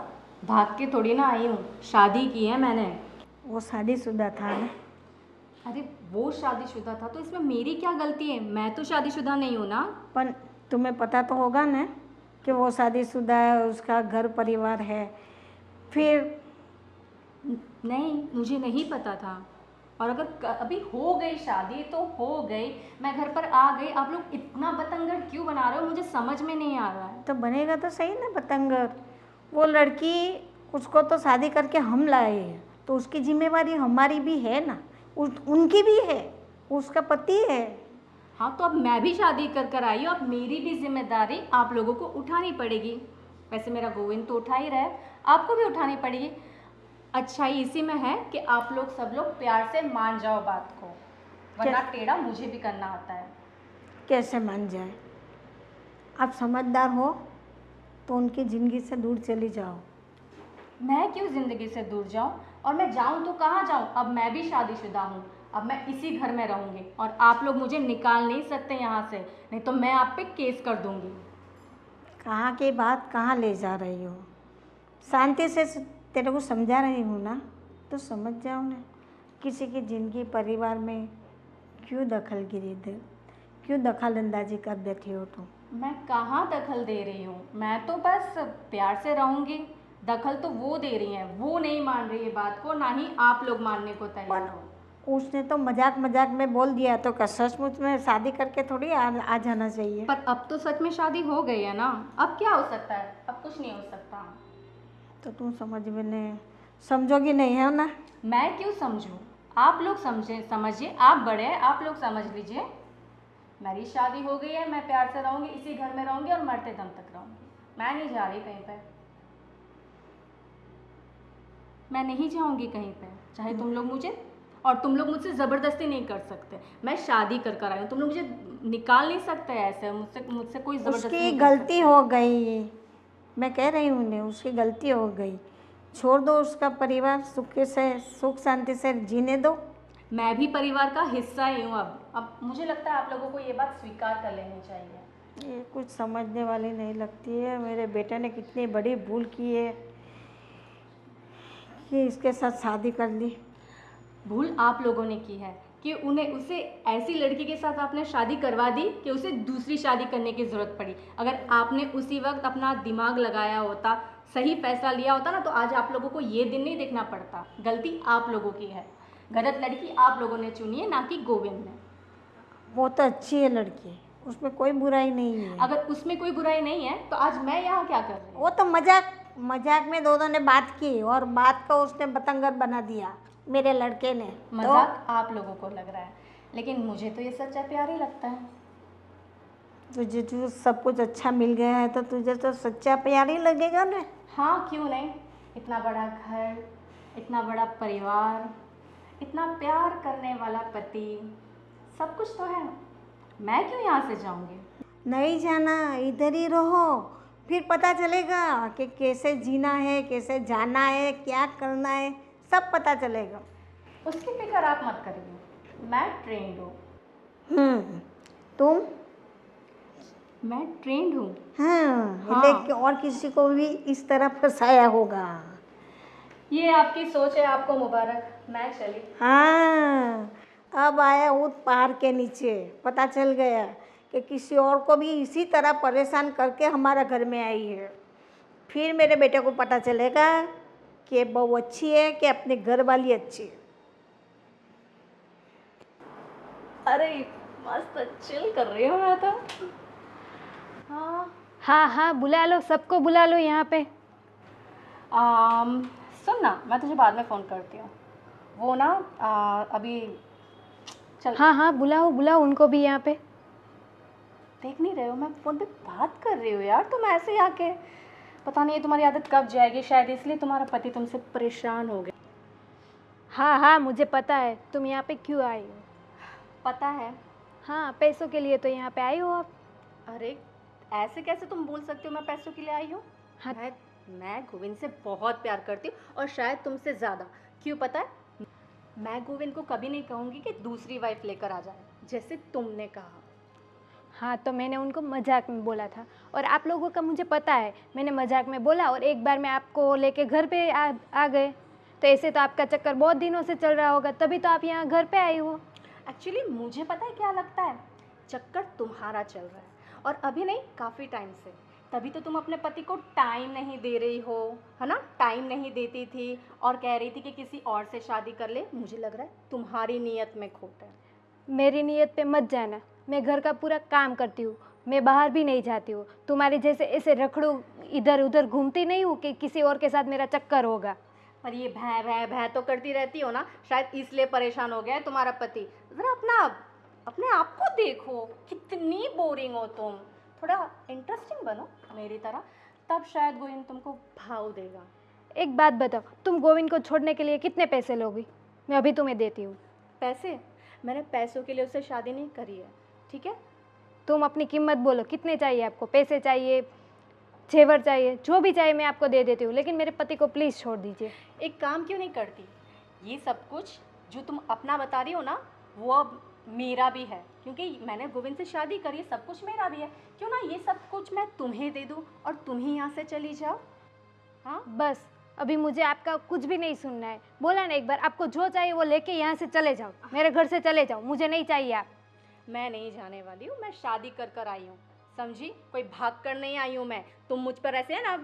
भाग के थोड़ी ना आई हूँ, शादी की है मैंने।
वो शादीशुदा था ना।
अरे वो शादीशुदा था तो इसमें मेरी क्या गलती है? मैं तो शादीशुदा नहीं हूँ ना।
पर तुम्हें पता तो होगा ना कि वो शादीशुदा है, उसका घर परिवार है। फिर
नहीं, मुझे नहीं पता था। और अगर अभी हो गई शादी तो हो गई, मैं घर पर आ गई। आप लोग इतना बतंगड़ क्यों बना रहे हो, मुझे समझ में नहीं आ रहा है।
तो बनेगा तो सही ना बतंगड़। वो लड़की, उसको तो शादी करके हम लाए हैं, तो उसकी जिम्मेवारी हमारी भी है ना, उनकी भी है, उसका पति है।
हाँ, तो अब मैं भी शादी कर कर आई हूँ, अब मेरी भी जिम्मेदारी आप लोगों को उठानी पड़ेगी। वैसे मेरा गोविंद तो उठा ही रहा है, आपको भी उठानी पड़ेगी। अच्छाई इसी में है कि आप लोग सब लोग प्यार से मान जाओ बात को, वरना टेढ़ा मुझे भी करना आता है।
कैसे मान जाए? आप समझदार हो तो उनकी ज़िंदगी से दूर चली जाओ।
मैं क्यों ज़िंदगी से दूर जाऊं? और मैं जाऊं तो कहाँ जाऊं? अब मैं भी शादीशुदा हूँ, अब मैं इसी घर में रहूँगी और आप लोग मुझे निकाल नहीं सकते यहाँ से, नहीं तो मैं आप पे केस कर दूँगी।
कहाँ की बात कहाँ ले जा रही हो? शांति से तेरे को समझा रही हूँ ना, तो समझ जाओ ना। किसी की ज़िंदगी परिवार में क्यों दखलगिरी दे, क्यों दखल अंदाजी कर देती हो तुम?
मैं कहाँ दखल दे रही हूँ, मैं तो बस प्यार से रहूँगी। दखल तो वो दे रही हैं, वो नहीं मान रही है बात को, ना ही आप लोग मानने को तैयार हो।
उसने तो मजाक मजाक में बोल दिया, तो क्या सचमुच में शादी करके थोड़ी आ जाना चाहिए?
पर अब तो सच में शादी हो गई है ना, अब क्या हो सकता है? अब कुछ नहीं हो सकता।
तो तुम समझोगी नहीं है ना?
मैं क्यों समझूं? आप लोग समझिए, आप बड़े हैं, आप लोग समझ लीजिए। मेरी शादी हो गई है, मैं प्यार से रहूँगी, इसी घर में रहूँगी और मरते दम तक रहूँगी। मैं नहीं जा रही कहीं पे, मैं नहीं जाऊँगी कहीं पे, चाहे तुम लोग मुझे, और तुम लोग मुझसे ज़बरदस्ती नहीं कर सकते। मैं शादी कर आई हूँ, तुम लोग मुझे निकाल नहीं सकते ऐसे, मुझसे कोई ज़बरदस्ती
उसकी
नहीं कर
गलती हो गई, मैं कह रही हूँ उन्हें, उसकी गलती हो गई। छोड़ दो उसका परिवार, सुख शांति से जीने दो।
मैं भी परिवार का हिस्सा ही हूँ अब मुझे लगता है आप लोगों को ये बात स्वीकार कर लेनी चाहिए।
ये कुछ समझने वाली नहीं लगती है। मेरे बेटे ने कितनी बड़ी भूल की है कि इसके साथ शादी कर ली।
भूल आप लोगों ने की है कि उसे ऐसी लड़की के साथ आपने शादी करवा दी कि उसे दूसरी शादी करने की ज़रूरत पड़ी। अगर आपने उसी वक्त अपना दिमाग लगाया होता, सही फैसला लिया होता ना, तो आज आप लोगों को ये दिन नहीं देखना पड़ता। गलती आप लोगों की है, गलत लड़की आप लोगों ने चुनी है, ना कि गोविंद ने।
वो तो अच्छी है लड़की, उसमें कोई बुराई नहीं है।
अगर उसमें कोई बुराई नहीं है तो आज मैं यहाँ क्या कर रही हूँ?
वो तो मजाक में दोनों ने बात की, और बात को उसने बतंगड़ बना दिया मेरे लड़के ने।
मजाक आप लोगों को लग रहा है, लेकिन मुझे तो ये सच्चा प्यार ही लगता है।
तुझे जो सब कुछ अच्छा मिल गया है तो तुझे तो सच्चा प्यार ही लगेगा ना।
हाँ, क्यों नहीं। इतना बड़ा घर, इतना बड़ा परिवार, इतना प्यार करने वाला पति, सब कुछ तो है। मैं क्यों यहाँ से जाऊँगी?
नहीं जाना, इधर ही रहो, फिर पता चलेगा कि कैसे जीना है, कैसे जाना है, क्या करना है, सब पता चलेगा।
उसकी फिक्र आप मत करिए, मैं ट्रेंड हूँ।
तुम?
मैं ट्रेंड हूँ।
हाँ। लेकिन और किसी को भी इस तरह फंसाया होगा।
ये आपकी सोच है, आपको मुबारक। मैं चली।
हाँ, अब आया ऊँट पहाड़ के नीचे, पता चल गया कि किसी और को भी इसी तरह परेशान करके हमारा घर में आई है। फिर मेरे बेटे को पता चलेगा कि बहू अच्छी है कि अपने घर वाली अच्छी है।
अरे मस्त चिल कर रही हूँ मैं तो।
हाँ, बुला लो, सबको बुला लो यहाँ पे।
सुन ना, मैं तुझे बाद में फ़ोन करती हूँ। वो ना अभी चल।
हाँ, बुलाओ उनको भी यहाँ पे।
देख नहीं रहे हो, मैं फ़ोन पे बात कर रही हूँ यार, तुम ऐसे ही आके। पता नहीं तुम्हारी आदत कब जाएगी, शायद इसलिए तुम्हारा पति तुमसे परेशान हो गया।
हाँ, मुझे पता है तुम यहाँ पे क्यों आई हो।
पता है?
हाँ, पैसों के लिए तो यहाँ पे आई हो आप।
अरे ऐसे कैसे तुम बोल सकती हो मैं पैसों के लिए आई हूँ?
हाँ।
मैं गोविंद से बहुत प्यार करती हूँ, और शायद तुमसे ज़्यादा। क्यों पता है? मैं गोविंद को कभी नहीं कहूँगी कि दूसरी वाइफ लेकर आ जाए, जैसे तुमने कहा।
हाँ, तो मैंने उनको मजाक में बोला था, और आप लोगों का मुझे पता है, मैंने मजाक में बोला और एक बार मैं आपको लेके घर पे आ गए। तो ऐसे तो आपका चक्कर बहुत दिनों से चल रहा होगा, तभी तो आप यहाँ घर पे आई हो।
एक्चुअली मुझे पता है क्या लगता है, चक्कर तुम्हारा चल रहा है, और अभी नहीं, काफ़ी टाइम से। तभी तो तुम अपने पति को टाइम नहीं दे रही हो, है ना? टाइम नहीं देती थी और कह रही थी कि किसी और से शादी कर ले। मुझे लग रहा है तुम्हारी नीयत में खोट है।
मेरी नीयत पे मत जाना, मैं घर का पूरा काम करती हूँ, मैं बाहर भी नहीं जाती हूँ। तुम्हारे जैसे ऐसे रखड़ू इधर उधर घूमती नहीं हूँ कि किसी और के साथ मेरा चक्कर होगा।
पर ये भै भै भै तो करती रहती हो ना, शायद इसलिए परेशान हो गया है तुम्हारा पति। ज़रा अपने आप को देखो, कितनी बोरिंग हो तुम। थोड़ा इंटरेस्टिंग बनो मेरी तरह, तब शायद गोविंद तुमको भाव देगा।
एक बात बताओ, तुम गोविंद को छोड़ने के लिए कितने पैसे लोगी? मैं अभी तुम्हें देती हूँ।
पैसे? मैंने पैसों के लिए उससे शादी नहीं करी है, ठीक है?
तुम अपनी कीमत बोलो, कितने चाहिए आपको? पैसे चाहिए, जेवर चाहिए, जो भी चाहिए मैं आपको दे देती हूँ, लेकिन मेरे पति को प्लीज़ छोड़ दीजिए।
एक काम क्यों नहीं करती? ये सब कुछ जो तुम अपना बता रही हो ना, वो अब मेरा भी है, क्योंकि मैंने गोविंद से शादी करी है, सब कुछ मेरा भी है। क्यों ना ये सब कुछ मैं तुम्हें दे दूँ और तुम ही यहाँ से चली जाओ। हाँ
बस अभी मुझे आपका कुछ भी नहीं सुनना है। बोला ना एक बार, आपको जो चाहिए वो लेके यहाँ से चले जाओ, मेरे घर से चले जाओ, मुझे नहीं चाहिए आप।
मैं नहीं जाने वाली हूँ, मैं शादी कर कर आई हूँ, समझी? कोई भाग कर नहीं आई हूँ मैं। तुम मुझ पर ऐसे है ना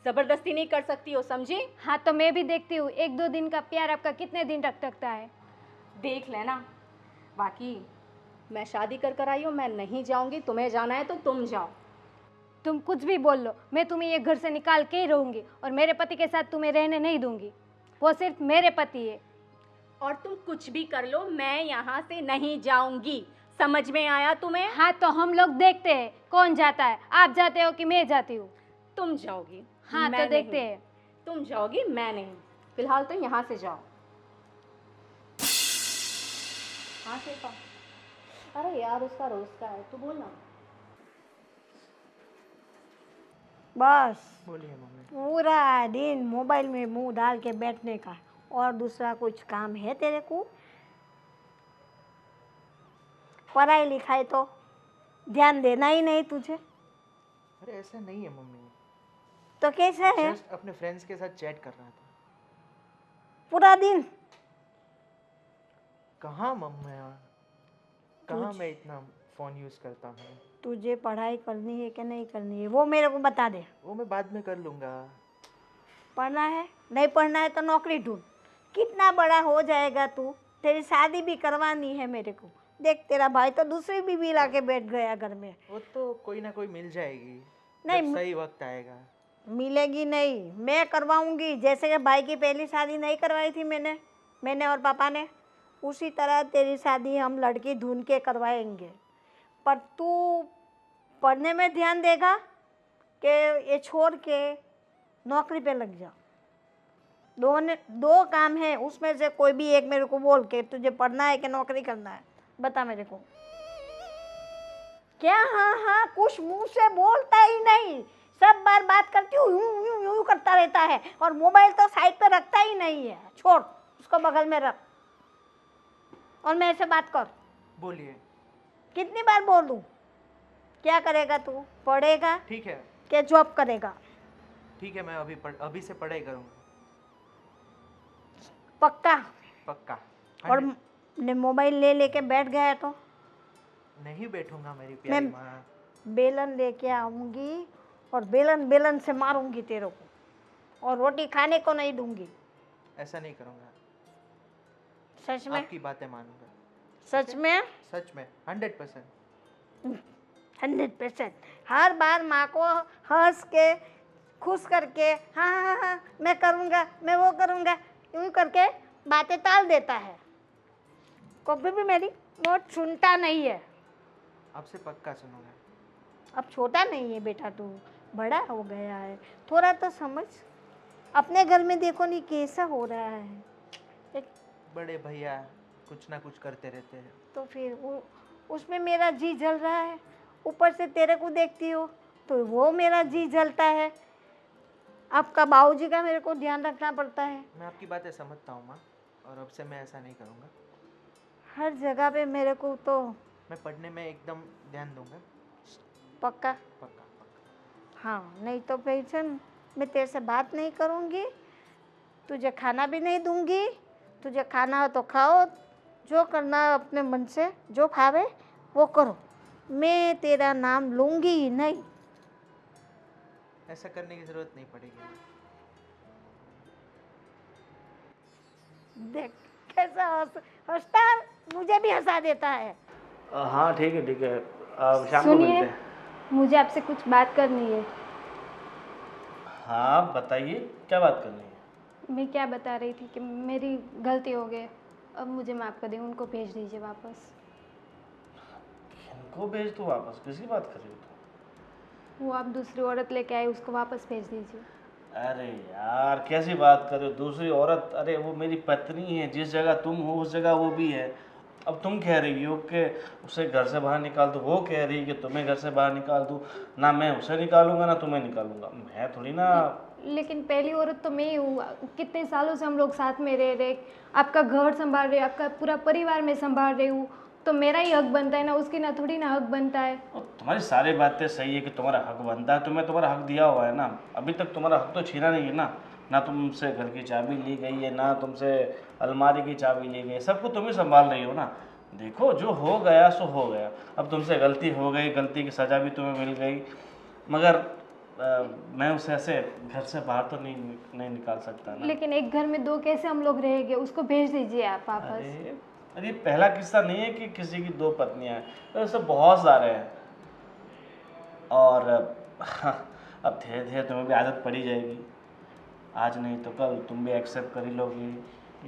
ज़बरदस्ती नहीं कर सकती हो, समझी?
हाँ तो मैं भी देखती हूँ 1-2 दिन का प्यार आपका कितने दिन तक टकता है।
देख लेना। बाकी मैं शादी कर कर आई हूँ, मैं नहीं जाऊँगी। तुम्हें जाना है तो तुम जाओ।
तुम कुछ भी बोल लो, मैं तुम्हें ये घर से निकाल के ही रहूँगी और मेरे पति के साथ तुम्हें रहने नहीं दूंगी। वो सिर्फ मेरे पति है।
और तुम कुछ भी कर लो, मैं यहाँ से नहीं जाऊँगी। समझ में आया तुम्हें?
हाँ तो हम लोग देखते हैं कौन जाता है, आप जाते हो कि मैं जाती हूँ।
तुम जाओगी।
हाँ
मैं
तो देखते
नहीं।
हैं।
तुम जाओगी, मैं नहीं। फिलहाल तो यहाँ से जाओ। हाँ शिल्पा। अरे यार उसका रोज का है, तू बोल ना।
बस
बोलिए मम्मी।
पूरा दिन मोबाइल में मुंह डाल के बैठने का, और दूसरा कुछ काम है तेरे को? पढ़ाई लिखाई तो ध्यान देना ही नहीं तुझे।
अरे ऐसा नहीं है मम्मी,
तो कैसा है?
जस्ट अपने फ्रेंड्स के साथ चैट कर रहा था।
पूरा दिन
कहाँ मम्मी, कहाँ मैं इतना फ़ोन यूज़ करता हूँ।
तुझे पढ़ाई करनी है कि नहीं करनी है वो मेरे को बता दे।
वो मैं बाद में कर लूँगा।
पढ़ना है, नहीं पढ़ना है तो नौकरी ढूंढ। कितना बड़ा हो जाएगा तू, तेरी शादी भी करवानी है मेरे को। देख तेरा भाई तो दूसरी बीवी ला के बैठ गया घर में।
वो तो कोई ना कोई मिल जाएगी,
नहीं,
जब सही वक्त आएगा।
मिलेगी नहीं, मैं करवाऊंगी। जैसे कि भाई की पहली शादी नहीं करवाई थी मैंने और पापा ने, उसी तरह तेरी शादी हम लड़की ढूंढ के करवाएंगे। पर तू पढ़ने में ध्यान देगा कि ये छोड़ के नौकरी पे लग जा। दो काम है, उसमें से कोई भी एक मेरे को बोल के तुझे पढ़ना है कि नौकरी करना है, बता मेरे को। क्या हाँ हाँ कुछ मुंह से बोलता ही नहीं, सब बार बात करती हूँ यूं यूं यूं करता रहता है, और मोबाइल तो साइड पे रखता ही नहीं है। छोड़ उसको, बगल में रख और मेरे से बात कर।
बोलिए।
कितनी बार बोलूं? क्या करेगा तू? पढ़ेगा
ठीक है,
कि जॉब करेगा?
ठीक है, मैं अभी से पढ़ाई करूँगा।
पक्का?
पक्का।
और ने मोबाइल ले लेके बैठ गया तो
नहीं बैठूंगा मेरी प्यारी
मैं
माँ।
बेलन लेके आऊंगी और बेलन से मारूंगी तेरे को, और रोटी खाने को नहीं दूंगी।
ऐसा नहीं करूँगा,
सच में?
आपकी बातें मानूंगा।
सच में?
सच में 100%।
100%। हर बार माँ को हंस के खुश करके हाँ हाँ हाँ मैं करूँगा, मैं वो करूँगा, यूँ करके बातें टाल देता है। कभी भी मेरी बात सुनता नहीं है।
आपसे पक्का सुनूंगा।
अब छोटा नहीं है बेटा, तू बड़ा हो गया है, थोड़ा तो समझ। अपने घर में देखो नहीं कैसा हो रहा है। एक
बड़े भैया कुछ ना कुछ करते रहते हैं।
तो फिर उसमें मेरा जी जल रहा है, ऊपर से तेरे को देखती हो तो वो मेरा जी जलता है। आपका बाबूजी का मेरे को ध्यान रखना पड़ता है।
मैं आपकी बातें समझता हूँ माँ, और अब से मैं ऐसा नहीं करूँगा।
हर जगह पे मेरे को तो
मैं पढ़ने में एकदम ध्यान दूंगा।
पक्का?
पक्का पक्का।
हाँ, नहीं तो पेंशन मैं तेरे से बात नहीं करूँगी, तुझे खाना भी नहीं दूँगी। तुझे खाना हो तो खाओ, जो करना है अपने मन से जो खावे वो करो, मैं तेरा नाम लूँगी ही नहीं।
ऐसा करने की ज़रूरत नहीं पड़ेगी।
देख कैसा हंसता है, मुझे भी हंसा देता है।
हाँ ठीक है ठीक है, अब शाम को मिलते
सुनिए,
हैं।
मुझे आपसे कुछ बात करनी है।
हाँ बताइए, क्या बात करनी है?
मैं क्या बता रही थी कि मेरी गलती हो गई, अब मुझे माफ़ कर दें, उनको भेज दीजिए वापस।
इनको भेज दो वापस? किसकी बात कर रही हो तुम?
वो आप दूसरी औरत लेके आए, उसको वापस भेज दीजिए।
अरे यार कैसी बात कर रहे हो? दूसरी औरत? अरे वो मेरी पत्नी है, जिस जगह तुम हो उस जगह वो भी है। अब तुम कह रही हो कि उसे घर से बाहर निकाल दो, वो कह रही है कि तुम्हें घर से बाहर निकाल दूँ। ना मैं उसे निकालूंगा ना तुम्हें निकालूंगा, मैं थोड़ी ना।
लेकिन पहली औरत तो मैं ही हूँ। कितने सालों से हम लोग साथ में रह रहे, आपका घर संभाल रहे, आपका पूरा परिवार में संभाल रही हूँ, तो मेरा ही हक बनता है ना, उसकी ना थोड़ी ना हक बनता है।
और तुम्हारी सारी बातें सही है कि तुम्हारा हक बनता है, तुम्हें तुम्हारा हक दिया हुआ है ना। अभी तक तुम्हारा हक तो छीना नहीं है ना। ना तुमसे घर की चाबी ली गई है, ना तुमसे अलमारी की चाबी ली गई है, सबको तुम ही संभाल रही हो ना। देखो जो हो गया सो हो गया, अब तुमसे गलती हो गई, गलती की सज़ा भी तुम्हें मिल गई, मगर मैं उसे ऐसे घर से बाहर तो नहीं निकाल सकता ना।
लेकिन एक घर में दो कैसे हम लोग रहेंगे? उसको भेज दीजिए आप वापस।
अरे पहला किस्सा नहीं है कि किसी की दो पत्नियां हैं, तो ऐसे बहुत सारे हैं। और अब धीरे धीरे तुम्हें भी आदत पड़ी जाएगी, आज नहीं तो कल तुम भी एक्सेप्ट कर ही लोगी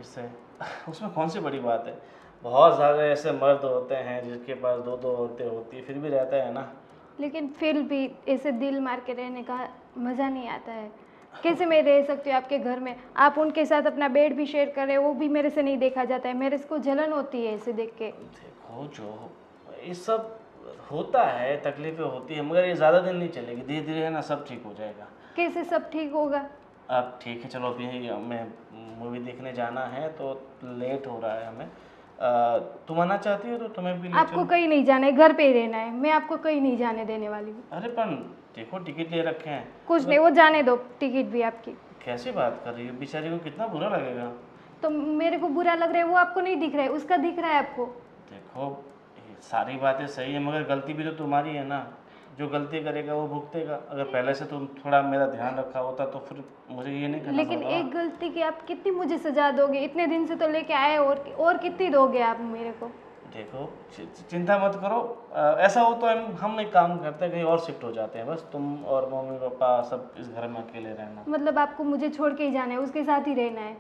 इससे। उसमें कौन सी बड़ी बात है। बहुत सारे ऐसे मर्द होते हैं जिसके पास दो दो औरतें होती है, फिर भी रहता है ना।
लेकिन फिर भी ऐसे दिल मार के रहने का मज़ा नहीं आता है। कैसे मैं रह सकती हूँ आपके घर में? आप उनके साथ अपना बेड भी शेयर कर रहे हो, वो भी मेरे से नहीं देखा जाता है, मेरे को जलन होती है ऐसे देख के।
देखो जो ये सब होता है, तकलीफें होती है, मगर ये ज़्यादा दिन नहीं चलेगी, धीरे धीरे है ना सब ठीक हो जाएगा।
कैसे सब ठीक होगा?
अब ठीक है चलो, अभी हमें मूवी देखने जाना है तो लेट हो रहा है हमें। तुम आना चाहती हो तो तुम्हें भी ले
आपको
चलूं?
कहीं नहीं जाना है, घर पे ही रहना है। मैं आपको कहीं नहीं जाने देने वाली हूँ।
अरे पर देखो टिकट ले रखे हैं।
कुछ नहीं, वो जाने दो, टिकट भी आपकी।
कैसी बात कर रही हो, बेचारी को कितना बुरा लगेगा।
तो मेरे को बुरा लग रहा है, वो आपको नहीं दिख रहा है, उसका दिख रहा है आपको।
देखो ये सारी बातें सही है, मगर गलती भी तो तुम्हारी है ना। जो गलती करेगा वो भुगतेगा। अगर पहले से तुम थोड़ा मेरा ध्यान रखा होता तो फिर मुझे ये नहीं करना
लेकिन
पड़ता।
एक गलती की आप कितनी मुझे सजा दोगे? इतने दिन से तो लेके आए, और कितनी दोगे आप मेरे को?
देखो चिंता मत करो, ऐसा हो तो हम एक काम करते हैं, कहीं और शिफ्ट हो जाते हैं। बस तुम और मम्मी पापा सब इस घर में अकेले रहना।
मतलब आपको मुझे छोड़ के ही जाना है, उसके साथ ही रहना है?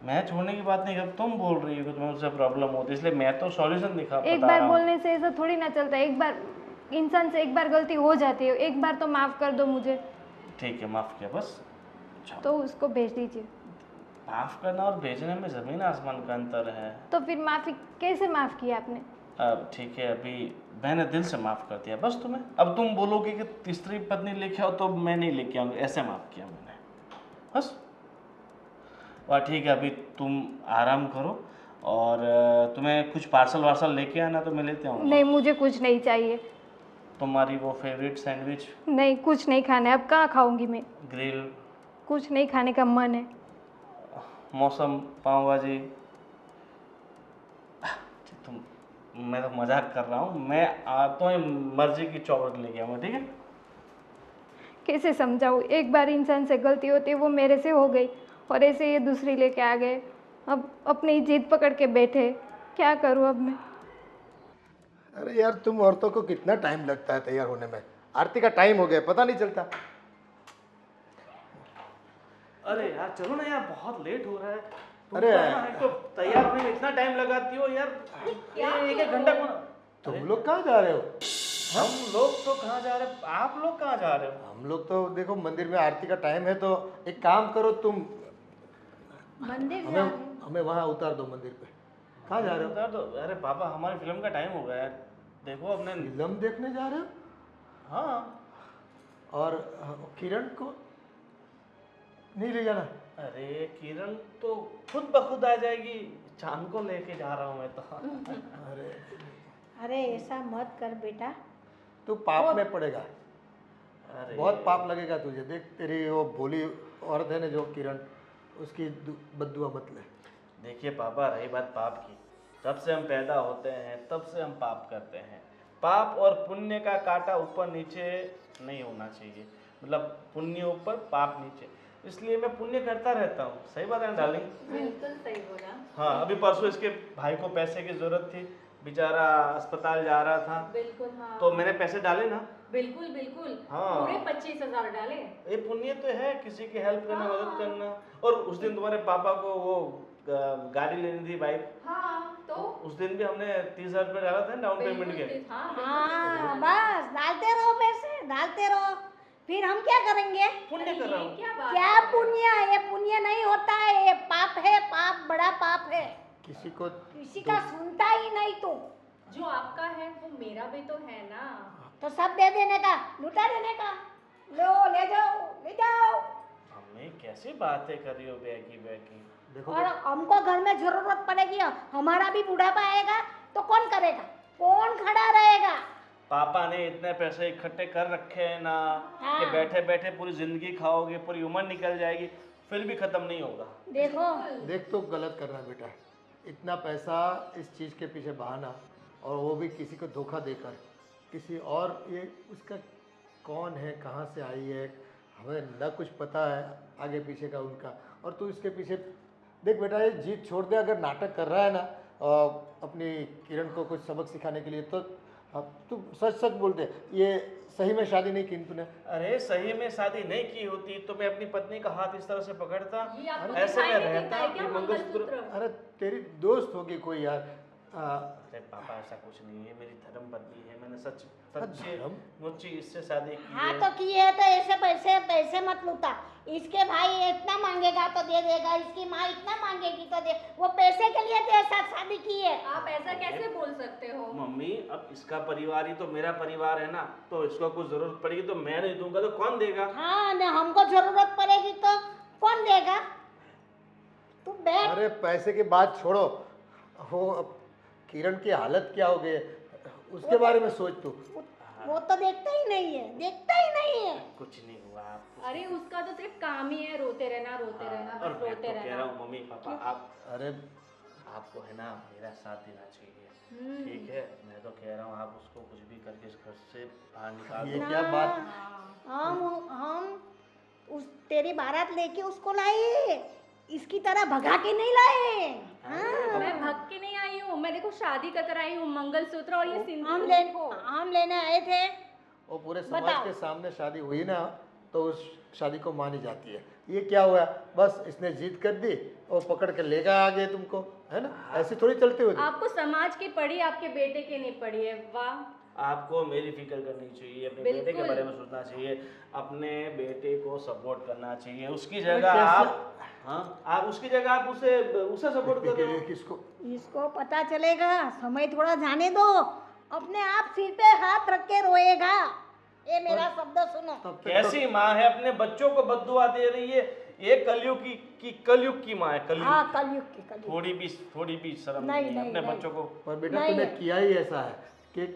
मैं छोड़ने की बात नहीं कर, तुम बोल रही हो कि तुम्हें उससे प्रॉब्लम होती है, इसलिए मैं तो सॉल्यूशन
एक बार बोलने से ऐसा थोड़ी ना चलता है। एक बार इंसान से एक बार गलती हो जाती है, एक बार तो माफ़ कर दो मुझे।
ठीक है माफ़ किया बस।
तो उसको भेज दीजिए।
माफ़ करना और भेजने में ज़मीन आसमान का अंतर है।
तो फिर माफ़ी कैसे माफ़ किया आपने?
अब ठीक है, अभी मैंने दिल से माफ़ कर दिया बस तुम्हें। अब तुम बोलोगे कि तीसरी पत्नी लेके आओ तो मैं नहीं लेके आऊँगी, ऐसे माफ़ किया मैंने बस। वाह ठीक है, अभी तुम आराम करो और तुम्हें कुछ पार्सल वार्सल लेके आना तो मैं लेते आऊँगा।
नहीं, मुझे कुछ नहीं चाहिए।
तुम्हारी वो फेवरेट सैंडविच?
नहीं, कुछ नहीं खाना है। अब कहाँ खाऊंगी मैं?
ग्रिल?
कुछ नहीं खाने का मन है।
मौसम पाव भाजी? तुम, मैं तो मजाक कर रहा हूँ। मैं तुम्हें मर्जी की चॉकलेट लेके आऊँगा, ठीक है?
कैसे समझाऊँ? एक बार इंसान से गलती होती है, वो मेरे से हो गई, और ऐसे ये दूसरी लेके आ गए। अब अपनी जिद पकड़ के बैठे, क्या करूँ अब मैं?
अरे यार तुम औरतों को कितना टाइम लगता है तैयार होने में। आरती का टाइम हो गया, पता नहीं चलता।
अरे यार चलो ना यार, बहुत लेट हो रहा है। तुम
अरे
तो ना तो तैयार होने में इतना टाइम लगाती हो यार, एक एक घंटा कौन।
तुम लोग कहाँ जा रहे हो?
हम लोग तो कहाँ जा रहे हैं, आप लोग कहाँ जा रहे हो?
हम लोग तो देखो मंदिर में आरती का टाइम है, तो एक काम करो तुम,
मंदिर
हमें वहाँ उतार दो मंदिर पे। कहाँ जा रहे हो?
उतार दो। अरे पापा हमारी फिल्म का टाइम हो गया है, देखो अपने।
फिल्म देखने जा रहे हो?
हाँ।
और किरण को नहीं ले जाना?
अरे किरण तो खुद ब खुद आ जाएगी, चांद को लेके जा रहा हूँ मैं तो।
अरे
अरे ऐसा मत कर बेटा।
तू पाप में पड़ेगा,
अरे
बहुत पाप लगेगा तुझे। देख तेरी वो भोली औरत है ना जो किरण, उसकी बद्दुआ मत ले।
देखिए पापा, रही बात पाप की, जब से हम पैदा होते हैं तब से हम पाप करते हैं। पाप और पुण्य का कांटा ऊपर नीचे नहीं होना चाहिए, मतलब पुण्य ऊपर पाप नीचे, इसलिए मैं पुण्य करता रहता हूँ। सही बात है ना डार्लिंग?
बिल्कुल सही बोला।
हाँ, अभी परसों इसके भाई को पैसे की जरूरत थी, बेचारा अस्पताल जा रहा था,
बिल्कुल हाँ।
तो मैंने पैसे डाले ना।
बिल्कुल बिल्कुल।
हाँ।
पूरे 25,000 डाले।
ये पुण्य तो है, किसी की हेल्प करना, मदद करना। और उस दिन तुम्हारे पापा को वो गाड़ी लेनी थी, बाइक।
हाँ तो
उस दिन भी हमने 30,000 रुपये डाला था डाउन पेमेंट के।
हाँ
हाँ बस डालते रहो पैसे, डालते रहो। फिर हम क्या करेंगे?
पुण्य कर रहा हूँ।
क्या बात
क्या पुण्य? ये पुण्य नहीं होता है, ये पाप है, पाप बड़ा पाप है।
किसी को
किसी का सुनता ही नहीं तू।
जो आपका है वो मेरा भी तो है ना।
तो सब दे देने का, लुटा देने का। लो ले जाओ, ले जाओ।
मम्मी कैसी बातें कर रही हो बैगी बैगी।
देखो
और हमको घर में जरूरत पड़ेगी, हमारा भी बुढ़ापा आएगा तो कौन करेगा, कौन खड़ा रहेगा।
पापा ने इतने पैसे इकट्ठे कर रखे हैं ना
हाँ।
कि बैठे बैठे पूरी जिंदगी खाओगे, पूरी उम्र निकल जाएगी, फिर भी खत्म नहीं होगा।
देखो
देख तो गलत कर रहा है बेटा, इतना पैसा इस चीज़ के पीछे बहाना, और वो भी किसी को धोखा देकर, किसी और, ये उसका कौन है, कहाँ से आई है, हमें न कुछ पता है आगे पीछे का उनका, और तू इसके पीछे देख बेटा, ये जीत छोड़ दे। अगर नाटक कर रहा है ना अपनी किरण को कुछ सबक सिखाने के लिए, तो अब तू सच सच बोल दे, ये सही में शादी नहीं की तूने?
अरे सही में शादी नहीं की होती तो मैं अपनी पत्नी का हाथ इस तरह से पकड़ता,
ये आपको
ऐसे में
दिखाई नहीं
रहता,
देता है क्या
ये मंगलसूत्र।
अरे तेरी दोस्त होगी कोई यार।
अरे पापा ऐसा कुछ नहीं है, मेरी धर्म पत्नी है, मैंने सच्ची
धर्म?
मुच्ची इससे शादी की
हाँ
है।
तो किए है तो ऐसे पैसे पैसे मत लूटा। इसके भाई इतना मांगेगा तो दे देगा, इसकी माँ इतना मांगेगी तो दे, वो पैसे के लिए तेरे साथ शादी की है।
आप ऐसा कैसे बोल सकते हो?
मम्मी अब इसका परिवार ही तो मेरा परिवार है ना, तो इसको कुछ जरूरत पड़ेगी तो मैं नहीं दूंगा तो कौन देगा?
हाँ न हमको जरूरत पड़ेगी तो कौन देगा? तू बैठ।
अरे पैसे की बात छोड़ो, वो अब किरण की हालत क्या हो गई है, उसके बारे में सोच तू।
वो तो देखता ही नहीं है, देखता ही नहीं है।
कुछ नहीं हुआ आप।
अरे उसका तो सिर्फ काम ही है रोते रहना, रोते रहना,
और
बस
मैं
रोते
तो कह रहा
रहना।
हूँ मम्मी पापा, आप
अरे
आपको है ना मेरा साथ देना चाहिए, ठीक है? मैं तो कह रहा हूँ आप उसको कुछ भी करके इस घर से बाहर निकाल
ये
दो।
क्या बात,
हम उस तेरी बारात लेके उसको लाए, इसकी तरह भगा के नहीं लाए। हाँ।
मैं भग के नहीं आई हूँ, मैं देखो शादी कर आई हूँ, मंगलसूत्र और ये सिंदूर
हम लेने आए थे।
वो पूरे समाज
बताओ।
के सामने शादी हुई ना तो उस शादी को मानी जाती है। ये क्या हुआ, बस इसने जीत कर दी और पकड़ के लेगा आगे तुमको, है ना? ऐसे थोड़ी चलते हुए।
आपको समाज की पड़ी, आपके बेटे की नहीं पड़ी है। वाह,
आपको मेरी फिक्र करनी चाहिए, अपने बेटे के
बिल्कुल।
बारे में सोचना चाहिए, अपने बेटे को सपोर्ट करना चाहिए। उसकी
अरे
जगह
कैसे?
आप, हाँ आप उसकी जगह आप उसे सपोर्ट करो।
किसको?
इसको पता चलेगा, समय थोड़ा जाने दो, अपने आप सिर पे हाथ रख के रोएगा। ये मेरा शब्द सुनो।
तब तक
कैसी माँ है, अपने बच्चों को बद्दुआ दे रही है? ये कलयुग की माँ है,
हाँ
कलयुग।
कलयुग की कलयुग।
थोड़ी भी शर्म
नहीं,
नहीं है
नहीं,
अपने
नहीं।
बच्चों को।
पर बेटा
नहीं
तूने
है।
किया ही ऐसा है कि